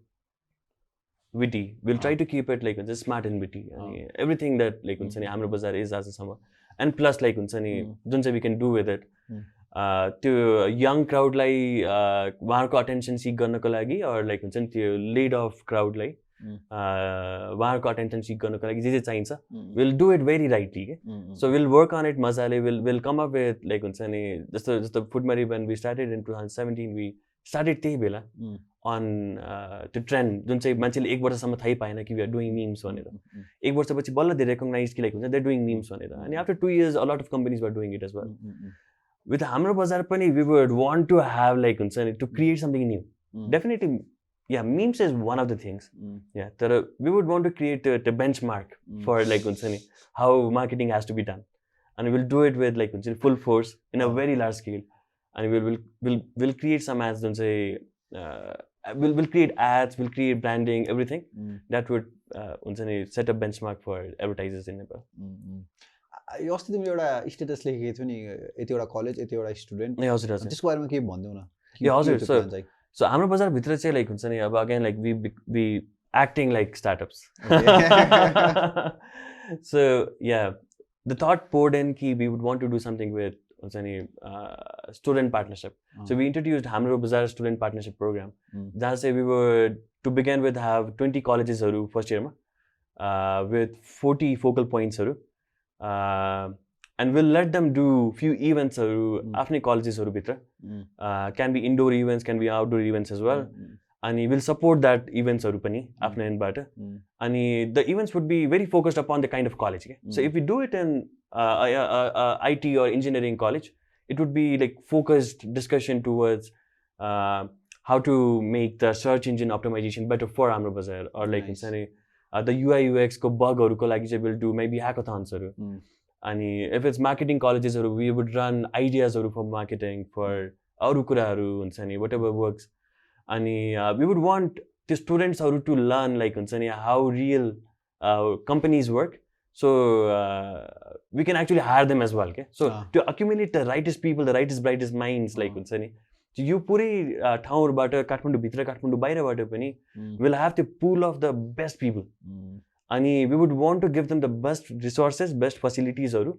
witty we'll try to keep it like just smart and witty everything that like हुन्छ नि हाम्रो बजार is आजसम्म and plus like हुन्छ नि जुन चाहिँ we can do with it त्यो young क्राउडलाई उहाँहरूको अटेन्सन सिक गर्नको लागि or like हुन्छ नि त्यो लेड अफ क्राउडलाई उहाँहरूको अटेन्सन सिक गर्नको लागि जे चाहिन्छ will do it very rightly के so will work on it मजाले will come up with like हुन्छ नि जस्तो फुडमारी when we started in 2017 we started त्यही बेला अन त्यो ट्रेन्ड जुन चाहिँ मान्छेले 1 वर्षसम्म थाहै पाएन कि वी आर डुइङ मिम्स भनेर 1 वर्षपछि बल्ल दे रेकग्नाइज कि लाइक हुन्छ दे डुइङ मिम्स भनेर अनि after 2 years a lot of companies were doing it as well with हाम्रो बजार पनि we would want to have like हुन्छ नि to create something new definitely yeah memes is one of the things yeah तर we would want to create a benchmark for like हुन्छ नि how marketing has to be done and we'll do it with like हुन्छ नि full force in a very large scale and we'll create some ads जुन चाहिँ we'll create ads, we'll create branding, everything that would set a benchmark for advertisers in Nepal. यो अस्ति तिमीले एउटा status लेखेको थियो नि यतिवटा कलेज यतिवटा स्टुडेन्ट त्यसको बारेमा केही भनिदेऊ न हजुर सो हाम्रो बजारभित्र चाहिँ लाइक हुन्छ नि अब again like we acting like startups so yeah the thought poured in कि we would want to do something with student partnership. So we introduced Hamrobazar student partnership program. That's we were to begin with have 20 colleges first year with 40 focal points and we'll let them do few events after colleges can be indoor events, can be outdoor events as well. And we'll support that events pani after end bata. And the events would be very focused upon the kind of college. So if we do it in IT or engineering college, it would be like focused discussion towards how to make the search engine optimization better for Hamrobazar or like the UI UX ko bug ko lagi we'll do maybe hackathons and if it's marketing colleges we would run ideas for marketing for अरू कुराहरू हुन्छ नि whatever works अनि we would want त्यो स्टुडेन्ट्सहरू to learn like हुन्छ नि how real companies work so we can actually hire them as well के so to accumulate the rightest people the rightest brightest minds like हुन्छ नि यो पुरै ठाउँहरूबाट काठमाडौँभित्र काठमाडौँ बाहिरबाट पनि विल ह्याभ त्यो pool of the best people अनि we would want to give them the best resources best फेसिलिटिजहरू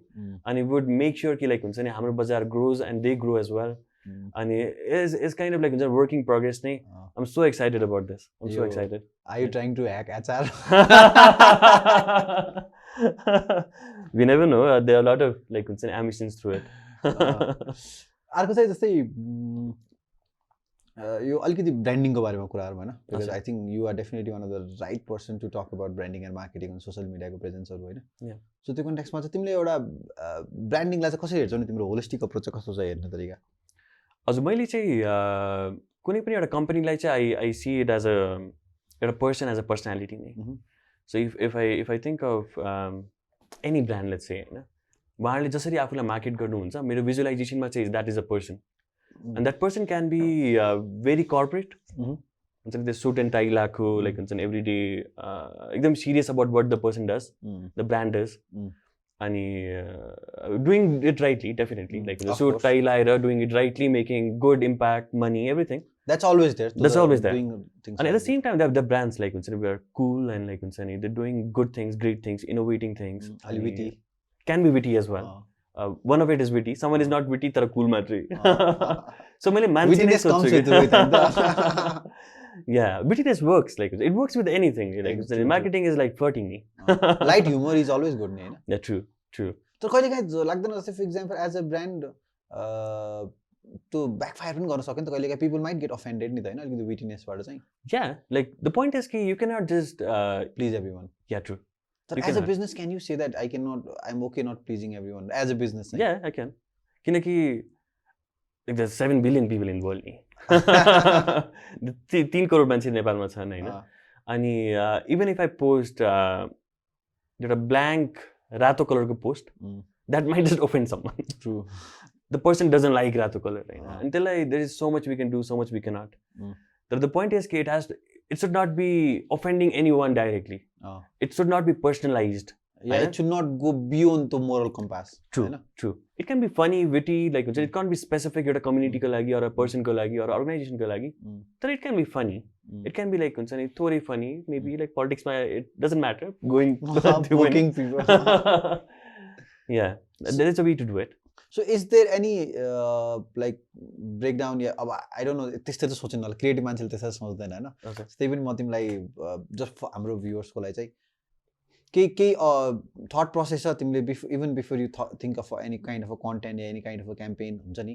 अनि वी वुड मेक स्योर कि लाइक हुन्छ नि Hamro Bazar grows and they grow as well अनि इज काइन्ड अफ लाइक हुन्छ working progress नै I'm so excited about this. I'm so excited. Are you trying to hack HR? We never know. There are a lot of like ambitions through it. अर्को चाहिँ जस्तै यो अलिकति ब्रान्डिङको बारेमा कुराहरू हैन because I think you are definitely one of the right person to talk about branding and marketing on social मिडियाको प्रेजेन्सहरू हैन सो त्यो कन्टेक्स्टमा चाहिँ तिमीले एउटा ब्रान्डिङलाई चाहिँ कसरी हेर्छौ नि तिम्रो होलिस्टिक अप्रोच चाहिँ कस्तो छ हेर्ने तरिका हजुर मैले चाहिँ कुनै पनि एउटा कम्पनीलाई चाहिँ आई सी इट एज एउटा पर्सन एज अ पर्सनालिटी नै so if I think of any brand let's say होइन उहाँहरूले जसरी आफूलाई मार्केट गर्नुहुन्छ मेरो भिजुअलाइजेसनमा चाहिँ that is a person and that person can be very corporate हुन्छ नि त्यो सुट एन्ड टाई लाएको लाइक हुन्छ नि एभ्री डे एकदम serious about what the person does the brand does अनि doing it rightly definitely like suit tie लाएर doing it rightly making good impact money everything That's always there. That's always there. And at the same time, they have the brands like we are cool and like they're doing good things, great things, innovating things. Witty. Can be witty as well. One of it is witty. Someone is not witty, they're cool matri. So wittiness comes with it. Yeah, wittiness works. Like it works with anything. Like marketing is like flirting me. Light humor is always good, right? Yeah, true. So, for example, as a brand, to backfire पनि गर्न सक्यो नि त कहिलेकाहीँ people might get offended नि त हैन अलिकति wittinessबाट चाहिँ yeah like the point is कि you cannot just please everyone yeah true so as a business can you say that I'm okay not pleasing everyone as a business yeah I can किनकि like there's 7 billion people in world नि 3 करोड मान्छे नेपालमा छन् हैन अनि even if I post एउटा blank रातो कलरको post that might just offend someone true the person doesn't like rato color right until there is so much we can do so much we cannot but the point is that it should not be offending anyone directly it should not be personalized it should not go beyond the moral compass true it can be funny witty like it can't be specific at a community ko lagi or a person ko lagi or organization ko lagi but it can be funny it can be like thori funny maybe like politics it doesn't matter going working people yeah there is a way to do it So is there any like breakdown I don't know त्यस्तै त सोच्नु होला creative मान्छेले त्यसै सोच्दैन हैन त्यही पनि म तिमीलाई जस्ट हाम्रो भ्युअर्सको लागि चाहिँ केही थट प्रोसेस छ तिमीले even before you think of any kind of a content yeah any kind of a campaign हुन्छ नि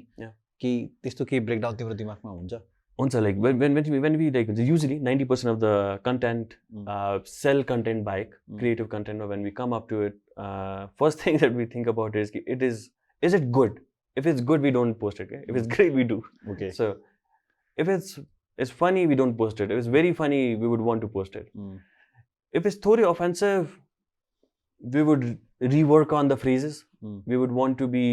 केही त्यस्तो केही ब्रेकडाउन तिम्रो दिमागमा हुन्छ like when we like usually 90% of the content sell content back creative content or when we come up to it first thing that we think about is it good? If it's good, we don't post it. Okay? If it's great, we do. Okay. So, if it's funny, we don't post it. If it's very funny, we would want to post it. If it's totally offensive, we would rework on the phrases. We would want to be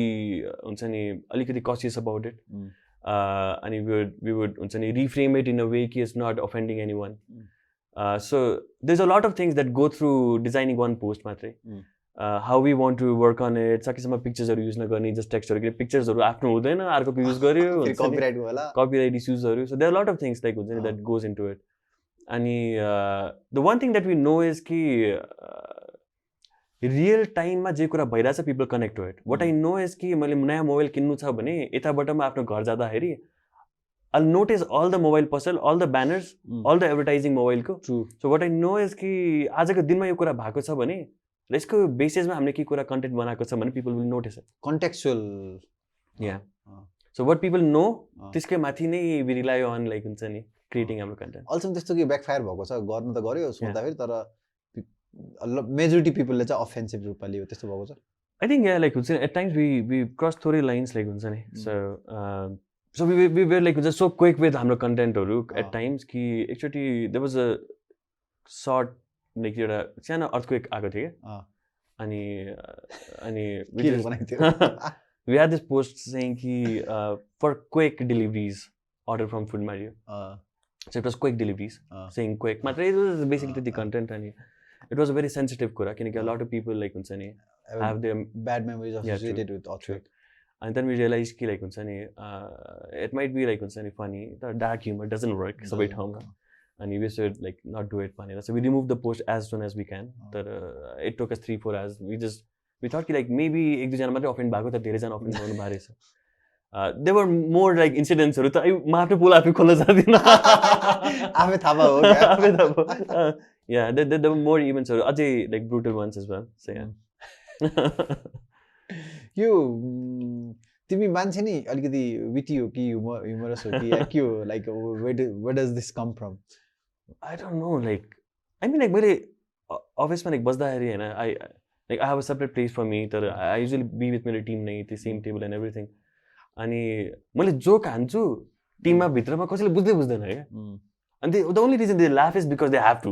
alikati cautious about it. And we would reframe it in a way that it's not offending anyone. So there's a lot of things that go through designing one post, matre. How we want to work on it सकेसम्म पिक्चर्सहरू use नगर्ने just टेक्स्टहरू पिक्चर्सहरू आफ्नो हुँदैन अर्कोको use गर्यो copyright इस्युजहरू so there lot of things like हुन्छ नि that goes into it अनि the one thing that we know is कि रियल टाइममा जे कुरा भइरहेछ people connect to it what I know is कि मैले नयाँ मोबाइल किन्नु छ भने यताबाट म आफ्नो घर जाँदाखेरि I'll notice all the mobile पसल all the banners all the advertising मोबाइलको so what I know is कि आजको दिनमा यो कुरा भएको छ भने यसको बेसिसमा हामीले के कुरा कन्टेन्ट बनाएको छ भने people will notice it contextual yeah so what people know त्यसकै माथि नै we rely on like हुन्छ नि creating हाम्रो content also त्यस्तो के ब्याकफायर भएको छ गर्नु त गर्यो सोच्दाखेरि तर मेजोरिटी पिपलले चाहिँ अफेन्सिभ रूपमा लियो त्यस्तो भएको छ I think yeah like हुन्छ at times we cross थोरै लाइन्स like हुन्छ नि so we were like just so quick with हाम्रो कन्टेन्टहरू at times कि एकचोटि there was a short like एउटा सानो अर्थक्वेक आएको थियो क्या अनि we had this post saying ki, for quick deliveries, order from Foodmario. So it was quick deliveries, saying quick. But it was basically the content, and it was a very sensitive kura. A lot of people like have their bad memories associated with Quick. And then we realized ki it might be like funny. The dark humor doesn't work. So and we should like not do it funny. So we removed the post as soon as we can. It took us 3-4 hours. We thought ki like maybe ek dujana matra offend bhako ta धेरै जना offend गर्नु भएको रहेछ. There were more like incidents. म आफ्नो पोल आफै खोल्न जान्दिन. आफै थाहा हो क्या? आफै थाहा भयो. Yeah, there were more events. अझै like brutal ones as well. So yeah. यो तिमी मान्छे नि अलिकति विटी हो कि ह्युमरस हो कि के हो like where does this come from? I don't know, like I mean like मैले अफिसमा like बस्दाखेरि हैन I have a separate place for me. तर I usually be with मेरो टिम नै, the same table and everything. अनि मैले joke हान्छु टिममा भित्रमा कसैले बुझ्दैन क्या. And the only reason they laugh is because they have to.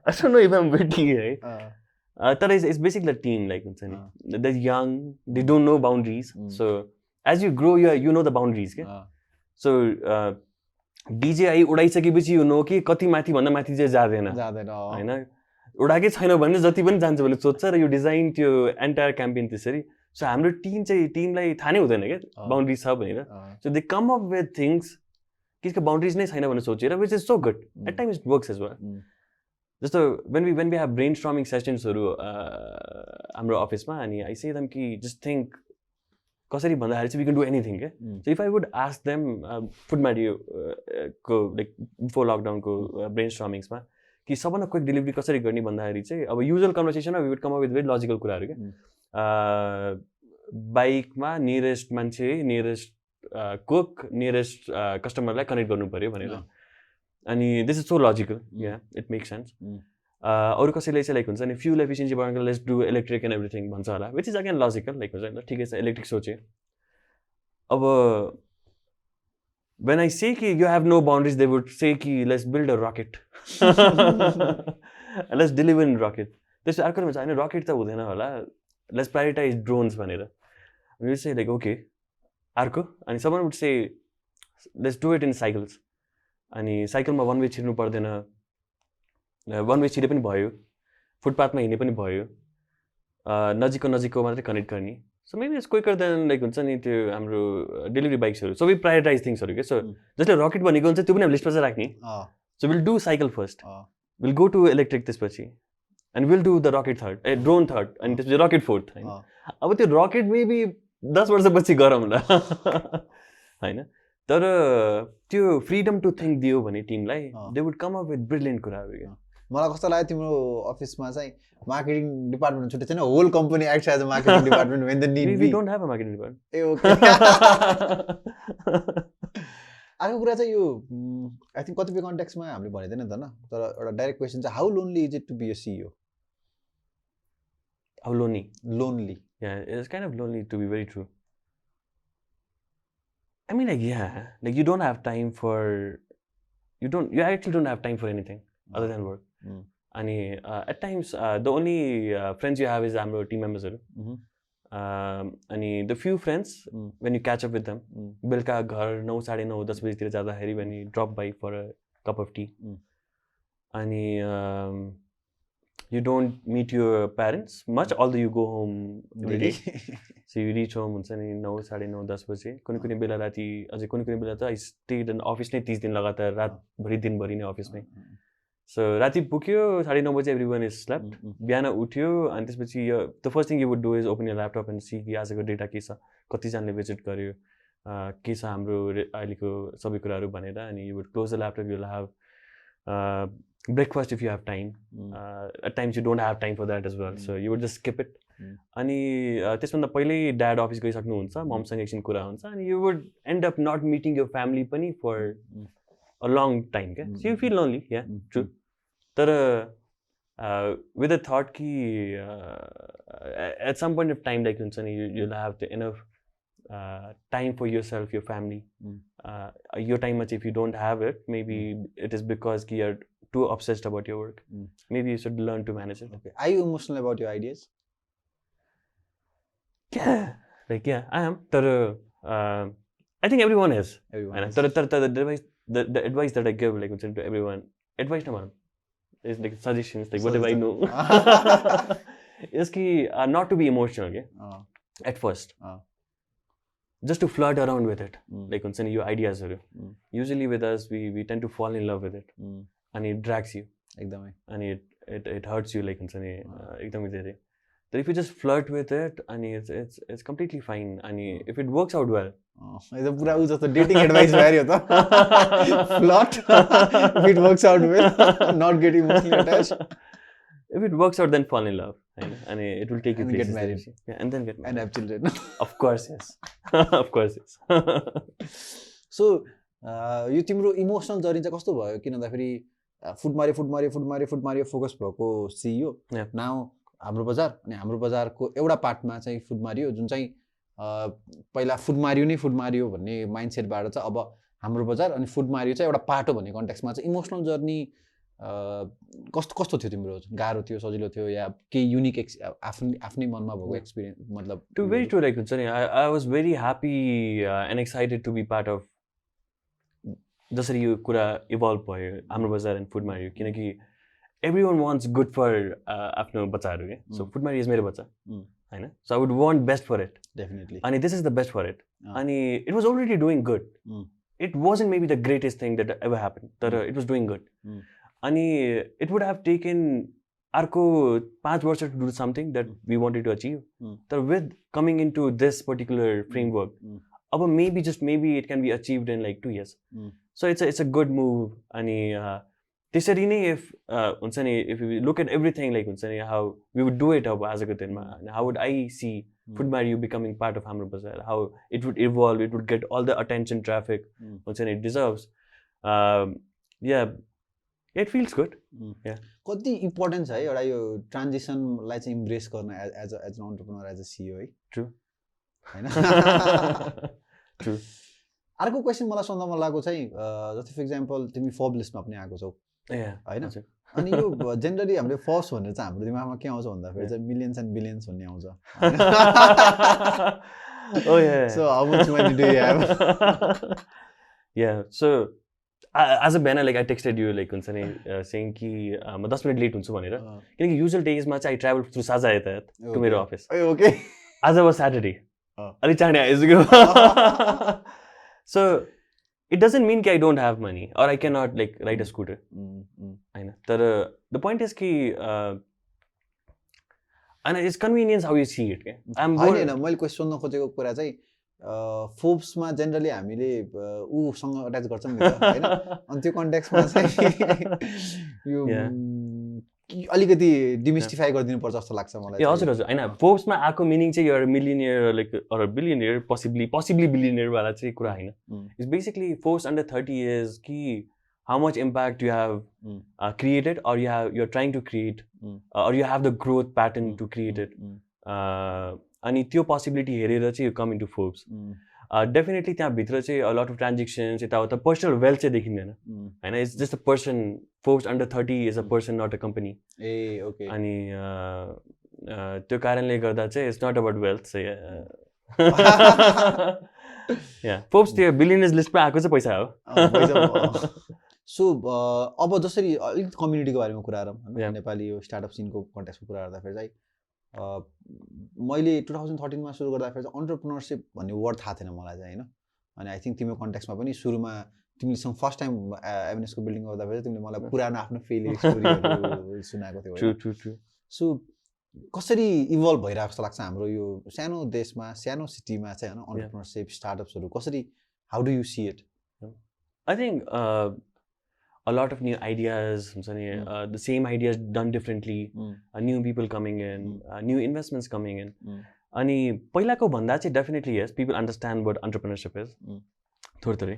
I don't know if I'm witty, right? It's basically a team, like they're young, they don't know boundaries. So as you grow, you know the boundaries. So DJI उडाइसकेपछि you know कि कति माथि भन्दा माथि चाहिँ जाँदैन हैन. उडाकै छैन भने जति पनि जान्छ भने सोच्छ र यो डिजाइन त्यो एन्टायर क्याम्पेन त्यसरी. So हाम्रो टिमलाई थाहा नै हुँदैन क्या बाउन्ड्री छ भनेर. So they come up with things किसको बाउन्ड्रीज नै छैन भनेर सोचेर, which is so good. At times it works as well. जस्तो when we have brainstorming sessions हाम्रो अफिसमा अनि I say them कि just think कसरी भन्दाखेरि चाहिँ we can do anything के. So if I would ask them Foodmario को like before lockdown को brainstormingsमा कि सबभन्दा क्विक डेलिभरी कसरी गर्ने भन्दाखेरि चाहिँ अब usual कन्भर्सेसनमा we would come up with very logical कुराहरू के. बाइकमा नियरेस्ट मान्छे, नियरेस्ट कुक, नियरेस्ट कस्टमरलाई कनेक्ट गर्नु पर्यो भनेर. अनि this is so logical. Yeah it makes sense. अरू कसैले चाहिँ लाइक हुन्छ नि फ्युल एफिसियन्सी बढाउनको let's do electric and everything भन्छ होला, which is again logical. Like हुन्छ ठिकै छ इलेक्ट्रिक सोचे. अब when I say कि you have no boundaries, they would say कि let's build a rocket. Let's deliver in rocket. त्यसो अर्को भन्छ हैन रकेट त हुँदैन होला, let's prioritize drones भनेर. We would say like okay अर्को. अनि someone would say let's do it in cycles. अनि साइकलमा वन वे छिर्नु पर्दैन, वन वे छिरे पनि भयो, फुटपाथमा हिँड्ने पनि भयो, नजिकको मात्रै कनेक्ट गर्ने. So maybe it's quicker than like हुन्छ नि त्यो हाम्रो डेलिभरी बाइक्सहरू. सो वी प्रायोरिटाइज थिङ्सहरू के. सो जसले रकेट भनेको हुन्छ त्यो पनि लिस्टमा चाहिँ राख्ने. So will do cycle first, will go to electric त्यसपछि, and will do the rocket third, drone third, अनि त्यसपछि रकेट फोर्थ होइन. अब त्यो रकेट मेबी 10 वर्षपछि गरौँला होइन. तर त्यो फ्रिडम टु थिङ्क दियो भने टिमलाई, they would come up with brilliant कुराहरू क्या. मलाई कस्तो लाग्यो तिम्रो अफिसमा चाहिँ मार्केटिङ डिपार्टमेन्ट छुट्टै छैन, whole company acts as a marketing department when the need be. We don't have a marketing department. Ah okay. अर्को कुरा चाहिँ यो आई थिङ्क कतिपय कन्टेक्स्टमा हामीले भनेदैन त न, तर एउटा डाइरेक्ट क्वेसन चाहिँ how lonely is it to be a CEO? How lonely? Lonely. Yeah, it's kind of lonely to be very true. I mean, like, yeah, like you don't have time for, you actually don't have time for anything other than work. And at times, the only friends you have is our team members. And the few friends, when you catch up with them, belka ghar 9, 9:30, 10 baje तिर जाँदाखेरि when you drop by for a cup of tea. And you don't meet your parents much, although you go home every day. So you reach home हुन्छ नि 9, 9:30, 10 बजे. कुनै बेला राति, अझै कुनै बेला त I stayed in office नै 30 दिन लगातार, रातभरि दिनभरि नै अफिसमै. So राति पुग्यो 9:30 बजे everyone is slept. बिहान उठ्यो अनि त्यसपछि the first thing you would do is open your laptop and see कि आजको डेटा के छ, कतिजनाले भिजिट गर्यो, के छ हाम्रो अहिलेको सबै कुराहरू भनेर. अनि you would close the laptop, you'll have breakfast if you have time. At times you don't have time for that as well, so you would just skip it. अनि त्यसभन्दा पहिल्यै ड्याड अफिस गइसक्नुहुन्छ, ममसँग एकछिन कुरा हुन्छ, अनि you would end up not meeting your family पनि for a long time क्या. So you feel lonely, yeah, true. तर with the thought कि at some point of time like हुन्छ नि you'll have the enough time for yourself, your family. Your time much if you don't have it, maybe it is because you're too obsessed about your work. Maybe you should learn to manage it. Okay. Are you emotional about your ideas? Like yeah, I am. I think everyone is. The advice that I give like to everyone, advice number is like suggestions, like whatever I know. Is ki, not to be emotional, okay? At first. Just to flirt around with it. Like your ideas. Usually with us, we tend to fall in love with it. And it drags you. And it hurts you like but if you just flirt with it, and it's completely fine. And if it works out well. Dating advice flirt. If it works out well, not get emotionally attached. If it works out, then fall in love. And it will take you places. Get married. Yeah, and then get married. And have children. Of course, yes. Of course, yes. So, यो तिम्रो emotional journey चाहिँ कस्तो भयो किन भन्दाखेरि फुडमारियो focus भएको CEO now हाम्रो बजार अनि हाम्रो बजारको एउटा पार्टमा चाहिँ फुडमारियो जुन चाहिँ पहिला फुडमारियो भन्ने माइन्डसेटबाट चाहिँ अब हाम्रो बजार अनि फुडमारियो चाहिँ एउटा पार्ट हो भन्ने कन्टेक्स्टमा चाहिँ इमोसनल जर्नी कस्तो थियो तिम्रो गाह्रो थियो सजिलो थियो या केही युनिक आफ्नै मनमा भएको एक्सपिरियन्स मतलब टु भेरी ट्रु लाइक हुन्छ नि I was very happy and excited to be part of जसरी यो कुरा इभल्भ भयो हाम्रो बजार एन्ड फुडमारियो किनकि everyone wants good for आफ्नो बच्चाहरु के so Foodmario is मेरो बच्चा हैन so I would want best for it definitely अनि this is the best for it अनि it was already doing good it wasn't maybe the greatest thing that ever happened but it was doing good अनि it would have taken अर्को 5 वर्ष to do something that we wanted to achieve but with coming into this particular framework अब maybe it can be achieved in like 2 years so it's a good move अनि त्यसरी नै if हुन्छ नि if we look at everything like हुन्छ नि how we would do it अब आजको दिनमा how would I see Foodmario becoming part of Hamrobazar how it would evolve it would get all the attention traffic हुन्छ नि it deserves yeah it feels good yeah कति important छ है एउटा यो ट्रान्जिसनलाई चाहिँ इम्ब्रेस गर्न as an entrepreneur as a CEO है ट्रु हैन ट्रु अर्को क्वेसन मलाई सोध्न मन लागेको चाहिँ जस्तै फर एक्जाम्पल तिमी फोर्ब्स लिस्टमा पनि आएको छौ हैन अनि यो जनरली हामीले फर्स्ट भनेर चाहिँ हाम्रो दिमागमा के आउँछ भन्दाखेरि चाहिँ मिलियन्स एन्ड बिलियन्स भन्ने आउँछ oh yeah so how much money do you have yeah so as a banner like I texted you like हुन्छ नि saying कि म 10 मिनेट लेट हुन्छु भनेर किनकि युजुअल डेजमा चाहिँ I travel through साझा यातायात to मेरो अफिस ओके आज वाज सैटरडे अलि चाँडै आइसक्यो so it doesn't mean that I don't have money or I cannot like ride a scooter I know the point is ki and it's convenience how you see it I'm हैन मैले question सोध्न खोजेको कुरा चाहिँ फोर्ब्समा generally हामीले सँग attach गर्छौं नि त हैन अनि त्यो कन्टेक्स्टमा चाहिँ यो अलिकति डिमिस्टिफाई गरिदिनु पर्छ जस्तो लाग्छ मलाई हजुर हैन फोर्ब्समा आको मिनिङ चाहिँ एउटा millionaire like or billionaire possibly billionaire वाला चाहिँ कुरा हैन it's basically Forbes under 30 years कि how much impact you have created or you're trying to create or you have the growth pattern to create it अनि त्यो possibility हेरेर चाहिँ you come into Forbes definitely त्यहाँ भित्र चाहिँ a lot of transactions यताउता personal wealth चाहिँ देखिँदैन हैन it's just a person Forbes under 30 is a person not a company A okay अनि त्यो कारणले गर्दा चाहिँ it's not about wealth so yeah Forbes त्यो बिलियनर्स लिस्टमा आएको चाहिँ पैसा हो सो अब जसरी अलिकति कम्युनिटीको बारेमा कुरा गरौँ नेपाली यो स्टार्टअप सिनको कन्टेक्स्टमा कुरा गर्दाखेरि चाहिँ मैले 2013 मा सुरु गर्दाखेरि चाहिँ एन्टरप्रेन्योरशिप भन्ने वर्ड थाहा थिएन मलाई चाहिँ हैन अनि आई थिंक तिम्रो कन्टेक्स्टमा पनि सुरुमा तिमीसँग फर्स्ट टाइम एभेन्यूको बिल्डिङ गर्दाखेरि तिमीले मलाई पुरानो आफ्नो फेलियर स्टोरीहरु सुनाएको थियौ ट्रु सो कसरी इभल्भ भइरहेको जस्तो लाग्छ हाम्रो यो सानो देशमा सानो सिटीमा चाहिँ हैन एन्टरप्रेन्योरशिप स्टार्टअप्सहरु कसरी how do you see it I think a lot of new ideas, the same ideas done differently, new people coming in, new investments coming in. Ani पहिलाको भन्दा चाहिँ definitely yes, people understand what entrepreneurship is. थोरै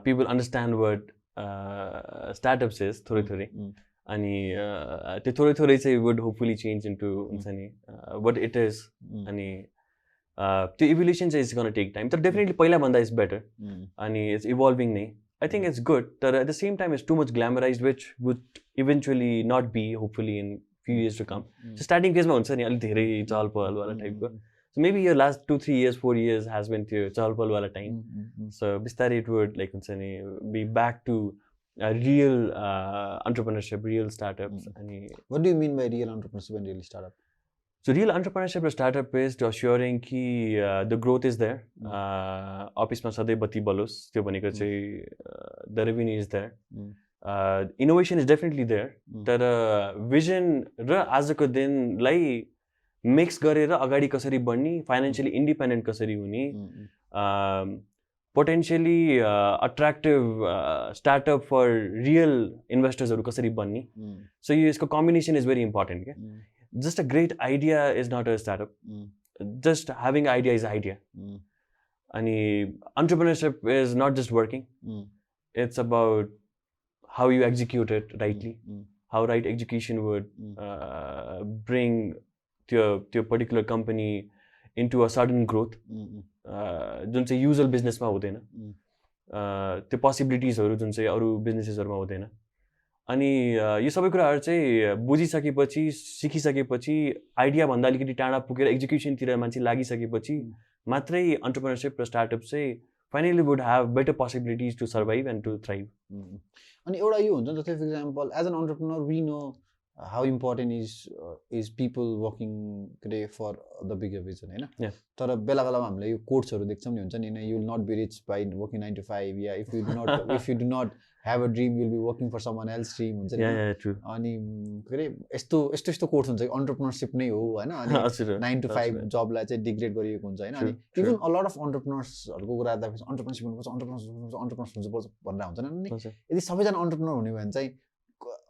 people understand what startups is थोरै अनि त्यो थोरै चाहिँ would hopefully change into what it is अनि त्यो evolution is going to take time. So definitely पहिला भन्दा is better and it's evolving नै. I think it's good, but at the same time it's too much glamorized, which would eventually not be, hopefully in few years to come. So starting phase ma huncha ni अलि धेरै चहल पहल वाला type को So maybe your last 2-3 years, 4 years has been त्यो चहलपहल वाला time. So बिस्तारै it would like हुन्छ नि be back to real entrepreneurship, real startups. What do you mean by real entrepreneurship and real startup? So real entrepreneurship or startup is to assuring कि the growth is there. अफिसमा सधैँ बत्ती बलोस् त्यो भनेको चाहिँ the revenue is there. Innovation is definitely there. तर vision र आजको दिनलाई मिक्स गरेर अगाडि कसरी बढ्ने, फाइनेन्शियली इन्डिपेन्डेन्ट कसरी हुने, potentially attractive startup for real इन्भेस्टर्सहरू कसरी बन्ने. सो यसको कम्बिनेसन इज भेरी इम्पोर्टेन्ट क्या. Just a great idea is not a startup. Just having an idea is an idea. And entrepreneurship is not just working. It's about how you execute it rightly. How right execution would bring त्यो particular company into a sudden growth. जुन चाहिँ usual बिजनेसमा हुँदैन. त्यो पोसिबिलिटिजहरू जुन चाहिँ अरू बिजनेसेसहरूमा हुँदैन. अनि यो सबै कुराहरू चाहिँ बुझिसकेपछि सिकिसकेपछि आइडियाभन्दा अलिकति टाढा पुगेर एक्जिक्युसनतिर मान्छे लागिसकेपछि मात्रै अन्टरप्रेन्योरशिप र स्टार्टअप चाहिँ finally would have better possibilities to survive and to thrive. अनि एउटा यो हुन्छ जस्तै for example as an entrepreneur we know how important is people working today for the bigger vision हैन. तर बेला बेलामा हामीले यो कोट्सहरु देख्छौं नि हुन्छ नि you will not be rich by working 9 to 5. Yeah, if you do not have a dream you will be working for someone else's dream हुन्छ नि. Yeah, true. अनि के रे यस्तो कोट्स हुन्छ entrepreneurship नै हो हैन. अनि 9 to 5 जबलाई चाहिँ डिग्रेड गरिएको हुन्छ हैन. अनि इभन a lot of entrepreneursहरुको कुरा गर्दा entrepreneurship हुनुपर्छ entrepreneurs हुनुपर्छ भनेर हुन्छ नि. यदि सबैजना entrepreneur हुने भने चाहिँ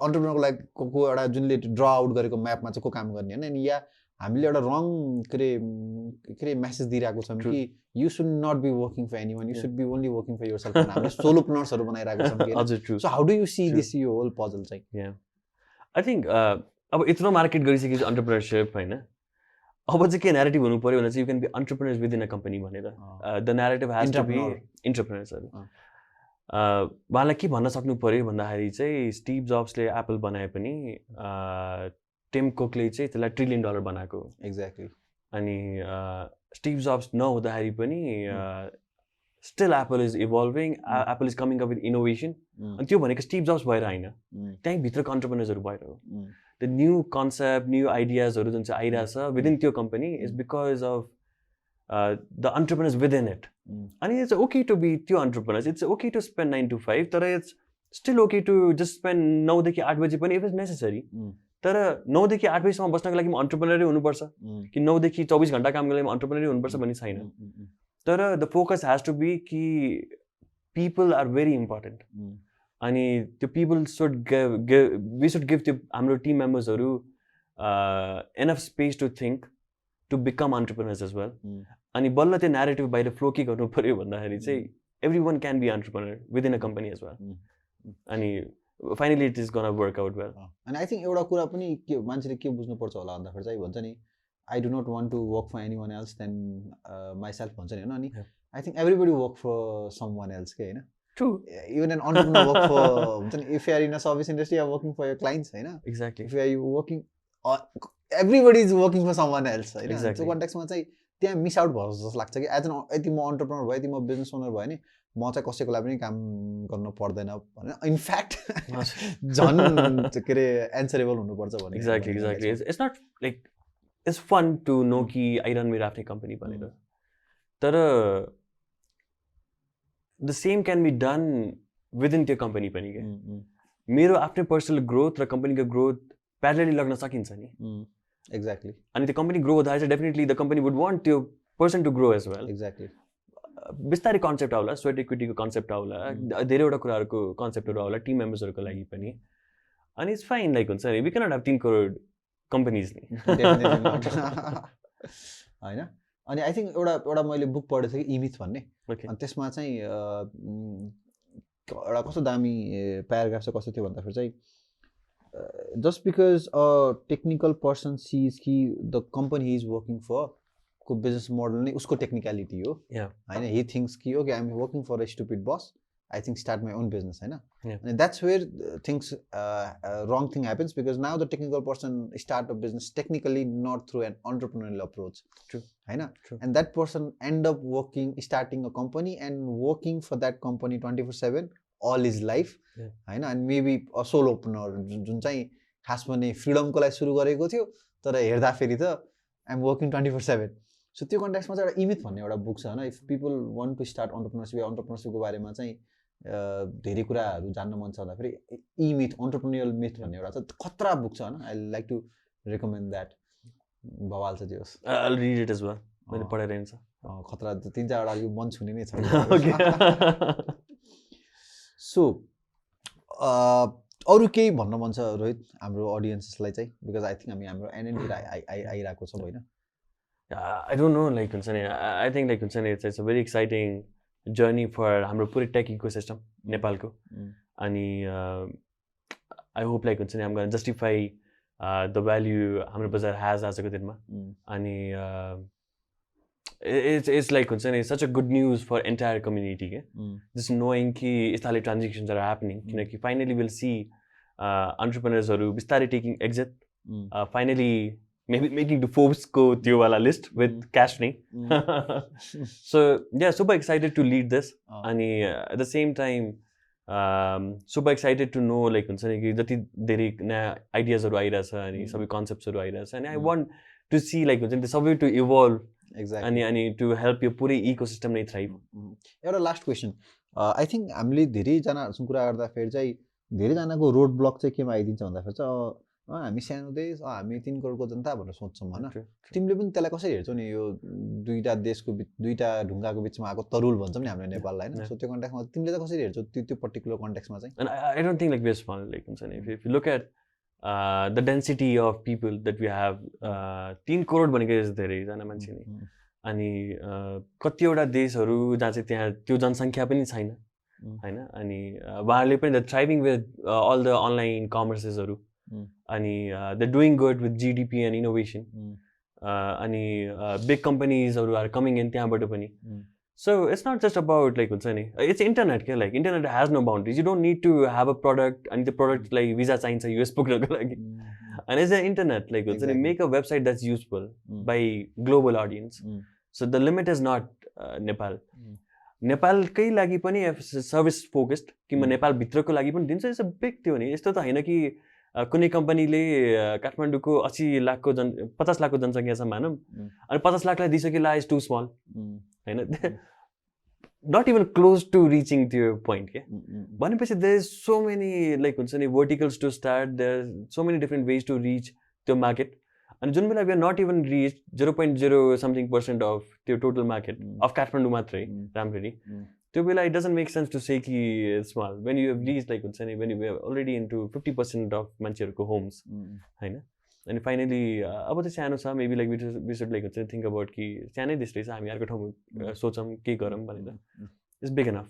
अन्टरप्रेन्योरको लागि को एउटा जुनले ड्र आउट गरेको म्यापमा चाहिँ को काम गर्ने हैन. अनि या हामीले एउटा रङ के रे मेसेज दिइराको छौं कि you should not be working for anyone, you should be only working for yourself. हामीले सोलोप्रेन्योर्सहरु बनाइराको छौं कि. हजुर true. So how do you see this यो होल पजल चाहिँ? या आई थिंक अब यत्रो मार्केट गरिसकेपछि अन्टरप्रेन्योरशिप हैन, अब चाहिँ के न्यारेटिभ हुनु पर्यो भने चाहिँ you can be entrepreneurs within a company भनेर the narrative has to be इन्टरप्रेन्योर्सहरु. उहाँलाई के भन्न सक्नु पर्यो भन्दाखेरि चाहिँ स्टिभ जब्सले एप्पल बनाए पनि टिम कुकले चाहिँ त्यसलाई $1 ट्रिलियन बनाएको. एक्ज्याक्टली. अनि स्टिभ जब्स नहुँदाखेरि पनि still Apple is evolving, Apple is coming up with innovation. अनि त्यो भनेको स्टिभ जब्स भएर होइन, त्यहीँ भित्रको अन्टरप्रेन्योर्सहरु भएर हो. द न्यू कन्सेप्ट न्यू आइडियाजहरू जुन चाहिँ आइरहेछ विदिन त्यो company is because of the entrepreneurs within it. And it's okay to be two entrepreneurs. It's okay to spend 9 to 5. But it's still okay to just spend 9 देखि 8 बजे पनि if it's necessary. तर 9 देखि 8 बजेसम्म बस्नको लागि म अन्टरप्रेन्योरै हुनुपर्छ कि 9 देखि 24 घण्टा काम गर्नलाई म अन्टरप्रेन्योरै हुनुपर्छ भन्ने छैन. तर the focus has to be कि people are very important. अनि त्यो people should we should give त्यो हाम्रो team मेम्बर्सहरु enough space to think to become entrepreneurs as well. अनि बल्ल त्यो न्यारेटिभ बाहिर फ्लो के गर्नु पर्यो भन्दाखेरि चाहिँ everyone can be entrepreneur within a company as well. अनि finally it is gonna work out well. अनि आई थिंक एउटा कुरा पनि के मान्छेले के बुझ्नु पर्छ होला भन्दाखेरि चाहिँ भन्छ नि I do not want to work for anyone else than myself भन्छ नि हैन. अनि I think everybody work for someone else के हैन. True. Even an entrepreneur work for हुन्छ नि if you are in a service industry you are working for your clients हैन. Exactly. If you are working everybody is working for someone else हैन. त्यो कन्टेक्स्टमा चाहिँ त्यहाँ मिस आउट भयो जस्तो लाग्छ कि एज एन यदि म अन्टरप्रेन्योर भए यदि म बिजनेस ओनर भए नि म चाहिँ कसैको लागि पनि काम गर्नु पर्दैन भनेर इनफ्याक्ट झन् के अरे एन्सरेबल हुनुपर्छ भने. Exactly. It's not like it's fun to know कि आई रन मेरो आफ्नै कम्पनी भनेर. तर the same can be done within त्यो कम्पनी पनि क्या. मेरो आफ्नै पर्सनल ग्रोथ र कम्पनीको ग्रोथ प्यारलली लग्न सकिन्छ नि. एक्ज्याक्टली. अनि त्यो कम्पनी ग्रो हुँदा चाहिँ definitely the company would want त्यो person to grow as well. Exactly. बिस्तारै कन्सेप्ट आउला, स्वेट इक्विटीको कन्सेप्ट आउला, धेरैवटा कुराहरूको कन्सेप्टहरू आउला टिम मेम्बर्सहरूको लागि पनि. अनि इट्स फाइन लाइक हुन्छ नि we cannot have 3 crore companies नि होइन. अनि आई थिङ्क एउटा मैले बुक पढेको थिएँ कि इमिथ भन्ने. अनि त्यसमा चाहिँ एउटा कस्तो दामी प्याराग्राफ चाहिँ कस्तो थियो भन्दाखेरि चाहिँ just because a technical person sees कि the company he is working for को business model नै उसको technicality हो हैन. he thinks कि okay I'm working for a stupid boss I think start my own business, होइन? Yeah. And that's where things wrong thing happens, because now the technical person start a business technically not through an entrepreneurial approach. True. होइन? True. And that person end up starting a company and working for that company 24/7 all his life. Yeah. होइन? And maybe a solopreneur जुन चाहिँ खासमा नै फ्रिडमको लागि सुरु गरेको थियो, तर हेर्दाखेरि त I'm working 24/7. So त्यो कन्टेक्स्टमा चाहिँ एउटा इमिथ भन्ने एउटा बुक छ होइन. If people want to start entrepreneurship या अन्टरप्रेन्योरसिपको बारेमा चाहिँ धेरै कुराहरू जान्न मन छ भन्दाखेरि इमिथ अन्टरप्रेन्योरल मिथ भन्ने एउटा छ, खतरा बुक छ होइन. I like to recommend that. बवाल छ त्यो. I'll read it as well. मैले पढाइरहेको छ. खतरा 3-4 यो मन छुने नै छ. सो अरू केही भन्न मन छ रोहित हाम्रो अडियन्सेसलाई चाहिँ, बिकज आई थिङ्क हामी हाम्रो एनएनटी आइरहेको छौँ होइन. I don't know, like हुन्छ नि, I think like हुन्छ नि, it's a very exciting journey for हाम्रो पुरै टेक इकोसिस्टम नेपालको. अनि I hope like हुन्छ नि I'm going to justify the value Hamrobazar has आजको दिनमा. अनि it's like हुन्छ नि such a good news for entire community के. Just knowing कि यस्ताले transactions are happening, किनकि finally we'll see entrepreneursहरू बिस्तारै taking exit, finally maybe making the Forbes को त्यो वाला list with cash नै. So yeah, super excited to lead this. अनि at the same time super excited to know like हुन्छ नि कि जति धेरै नयाँ आइडियाजहरू आइरहेछ अनि सबै कन्सेप्ट्सहरू आइरहेछ अनि I want to see like हुन्छ नि सबै to evolve. Exactly. अनि to help यो पुरै इकोसिस्टम नै थ्राइभ. एउटा लास्ट क्वेसन. आई थिङ्क हामीले धेरैजनाहरूसँग कुरा गर्दाखेरि चाहिँ धेरैजनाको रोड ब्लक चाहिँ केमा आइदिन्छ भन्दाखेरि चाहिँ हामी सानो देश, हामी 3 करोडको जनता भनेर सोच्छौँ होइन. तिमीले पनि त्यसलाई कसरी हेर्छौ नि, यो दुईटा ढुङ्गाको बिचमा आएको तरुल भन्छौँ नि हाम्रो नेपाललाई होइन. सो त्यो कन्टेक्समा तिमीले चाहिँ कसरी हेर्छौ त्यो पर्टिकुलर कन्टेक्समा चाहिँ? And I don't think like we're small, like हुन्छ नि, if you look at the density of people that we have, 3 crore भनेको धेरैजना मान्छे नि. अनि कतिवटा देशहरू जहाँ चाहिँ त्यहाँ त्यो जनसङ्ख्या पनि छैन होइन. अनि उहाँहरूले पनि the thriving with all the online कमर्सेसहरू. अनि the doing good with GDP and innovation. अनि बिग कम्पनीजहरू आर कमिङ इन त्यहाँबाट पनि. So it's not just about like हुन्छ नि, it's internet के, like internet has no boundaries. You don't need to have a product and the product like visa चाहिन्छ US पुग्नको लागि. And it's the internet, like हुन्छ नि, make a website that's useful by global audience. So the limit is not Nepal. नेपालकै लागि पनि service focused कि म नेपाल भित्रको लागि पनि दिन्छु. इट्स अ बिग त्यो नि. यस्तो त होइन कि कुनै कम्पनीले काठमाडौँको 50 लाखको जनसङ्ख्या छ मानौँ अनि 50 लाखलाई दिइसक्यो ला इज टु स्मल होइन. Not even close to reaching त्यो पोइन्ट के भनेपछि there is so many like हुन्छ नि verticals to start, there so many different ways to reach त्यो मार्केट. अनि जुन बेला we are not even reach 0.0% of त्यो टोटल मार्केट अफ काठमाडौँ मात्रै राम्ररी, त्यो बेला it doesn't make sense to say कि small when you have reach like हुन्छ नि when you already into 50% of मान्छेहरूको होम्स होइन. अनि फाइनली अब चाहिँ सानो छ, maybe like we should like हुन्छ थिङ्क अबाउट कि सानै देश रहेछ, हामी अर्को ठाउँमा सोचौँ के गरौँ भनेर. It's big enough.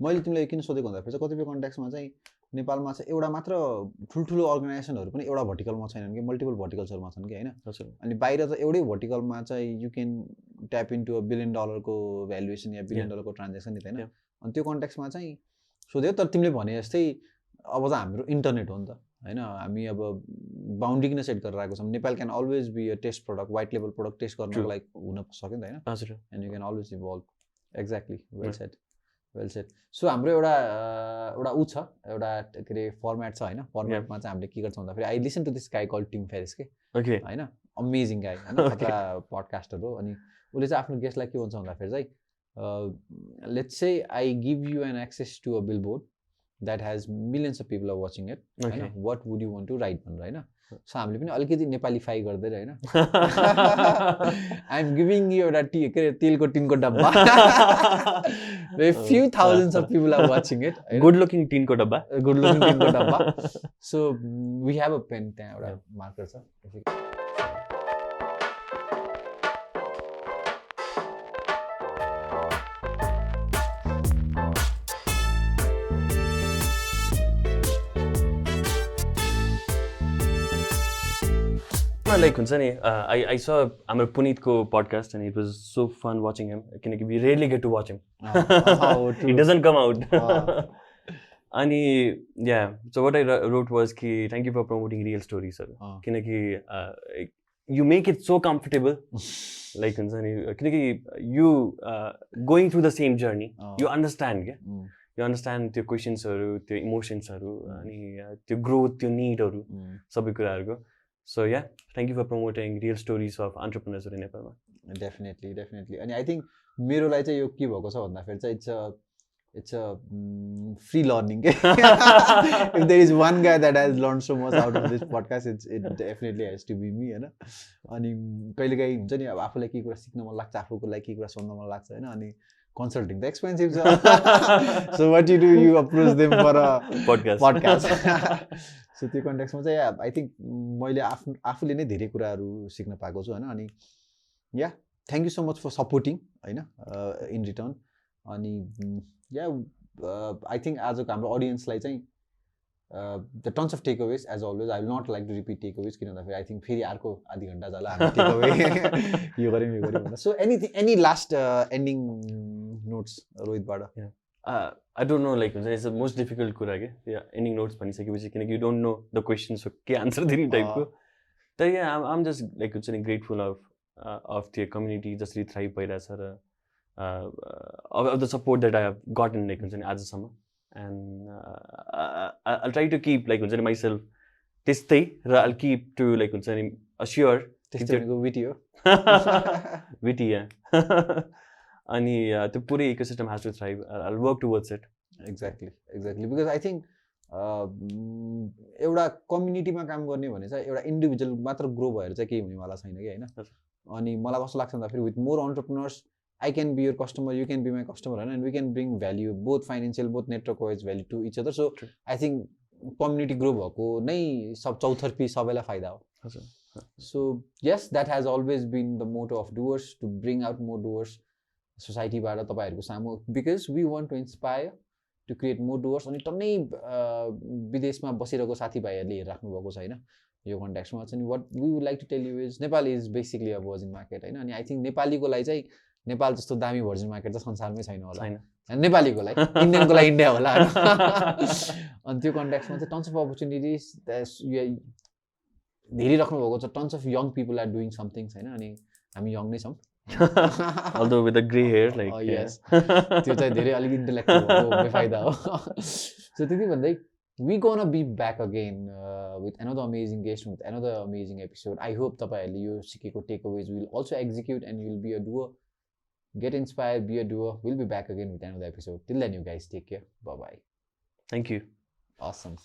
मैले तिमीलाई किन सोधेको भन्दाखेरि चाहिँ कतिपय कन्टेक्समा चाहिँ नेपालमा चाहिँ एउटा मात्र ठुल्ठुलो अर्गनाइजेसनहरू पनि एउटा भर्टिकलमा छैनन् कि, मल्टिपल भर्टिकल्सहरूमा छन् कि होइन. अनि बाहिर त एउटै भर्टिकलमा चाहिँ you can tap into $1 billion valuation yeah $1 billion transaction नि त होइन. अनि त्यो कन्टेक्समा चाहिँ सोध्यो. तर तिमीले भने जस्तै अब त हाम्रो इन्टरनेट हो नि त होइन. हामी अब बााउन्ड्री किन सेट गरेर आएको छौँ. Nepal can always be a test product, white लेभल प्रडक्ट टेस्ट गर्नको लागि हुन सक्यो नि त होइन. And you can always evolve. Exactly, well set. So हाम्रो एउटा ऊ छ, एउटा के अरे फर्मेट छ होइन. फर्मेटमा चाहिँ हामीले के गर्छौँ भन्दाखेरि I listen to this guy call Tim Ferriss के होइन. अमेजिङ गाई होइन, एउटा पडकास्टर हो. अनि उसले चाहिँ आफ्नो गेस्टलाई के भन्छ भन्दाखेरि चाहिँ let's say I give you an access to a billboard that has millions of people are watching it. Okay. What would you want to write भनेर होइन. सो हामीले पनि अलिकति नेपालीफाई गर्दै होइन. आई एम गिभिङ यु एउटा के अरे तेलको टिनको डब्बा. few thousands of people are watching it. Good looking टिनको डब्बा. गुड लुकिङ टिनको डब्बा. So we have a pen, त्यहाँ एउटा मार्कर छ. लाइक हुन्छ नि आई स हाम्रो पुनितको podcast and it was so fun watching him किनकि we rarely get to watch him it doesn't come out अनि yeah so what I wrote was कि thank you for promoting real स्टोरिजहरू किनकि you make it so comfortable like हुन्छ नि किनकि you going through the same journey you understand क्या you understand त्यो क्वेसन्सहरू त्यो इमोसन्सहरू अनि त्यो ग्रोथ त्यो निडहरू सबै कुराहरूको so yeah thank you for promoting real stories of अन्टरप्रेनर्सहरू नेपालमा डेफिनेटली अनि आई थिङ्क मेरोलाई चाहिँ यो के भएको छ भन्दाखेरि चाहिँ it's a free learning. If there is one guy that has learned so much out of this podcast, it definitely has to be me, हैन अनि कहिलेकाहीँ हुन्छ नि अब आफूलाई के कुरा सिक्न मन लाग्छ आफूको लागि के कुरा सुन्न मन लाग्छ हैन अनि कन्सल्टिङ त एक्सपेन्सिभ छ so what you approach them for a podcast so त्यो कन्टेक्स्टमा चाहिँ आई थिङ्क मैले आफूले नै धेरै कुराहरू सिक्न पाएको छु हैन अनि yeah thank you so much for supporting हैन इन रिटर्न अनि या आई थिङ्क आजको हाम्रो अडियन्सलाई चाहिँ the tons of take aways as always I will not like to repeat take aways किन भन्दाखेरि आई थिङ्क फेरि अर्को आधी घन्टा जाला हामी टेक अवे यो गऱ्यौँ भनेर so any last ending notes रोहितबाट आई डोन्ट नो लाइक हुन्छ इट्स द मोस्ट डिफिकल्ट कुरा क्या एन्डिङ नोट्स भनिसकेपछि किनकि you don't know the questions के आन्सर दिने टाइपको तर यहाँ आम जस्ट लाइक हुन्छ नि ग्रेटफुल अफ त्यो कम्युनिटी जसरी थ्राइभ भइरहेछ र of the support that I have gotten like हुन्छ नि आजसम्म and I'll try to keep like हुन्छ नि myself त्यस्तै र I'll keep to like हुन्छ नि assure त्यस्तै विटी हो विटी अनि त्यो पुरै ecosystem has to thrive I'll work towards it exactly because I think एउटा कम्युनिटीमा काम गर्ने भने चाहिँ एउटा इन्डिभिजुअल मात्र ग्रो भएर चाहिँ केही हुनेवाला छैन कि हैन अनि मलाई कस्तो लाग्छ भन्दाखेरि with more entrepreneurs I can be your customer, you can be my customer, and we can bring value, both financial, both network-wise value to each other. So, I think community grow भएको नै सब चौतर्फी सबैलाई फाइदा हो. So, yes, that has always been the motto of Doers, to bring out more Doers society-बाट तपाईहरुको सामु because we want to inspire to create more Doers. अनि टन्नै विदेशमा बसिरहेको साथीभाइहरुले हेरिराख्नु भएको छ हैन यो कन्टेक्स्टमा चाहिँ what we would like to tell you is Nepal is basically a virgin market हैन अनि I think नेपालीको लागि चाहिँ नेपाल जस्तो दामी भर्जिन मार्केट त संसारमै छैन होला हैन नेपालीको लागि इन्डियनको लागि इन्डिया होला अनि त्यो कन्टेक्स्टमा चाहिँ टन्स अफ अपर्च्युनिटिज धेरै राख्नु भएको छ tons of young people are doing something हैन अनि हामी यङ नै छौं although with a gray hair like yes त्यो चाहिँ धेरै अलि इन्टेलेक्चुअल हो बेफाइदा हो सो त्यति भन्दै we gonna be back again with another amazing guest with another amazing episode I hope तपाईहरुले यो सिकेको takeaways will also execute and you will be a doer get inspired be a doer we'll be back again with another episode till then you guys take care bye bye thank you awesome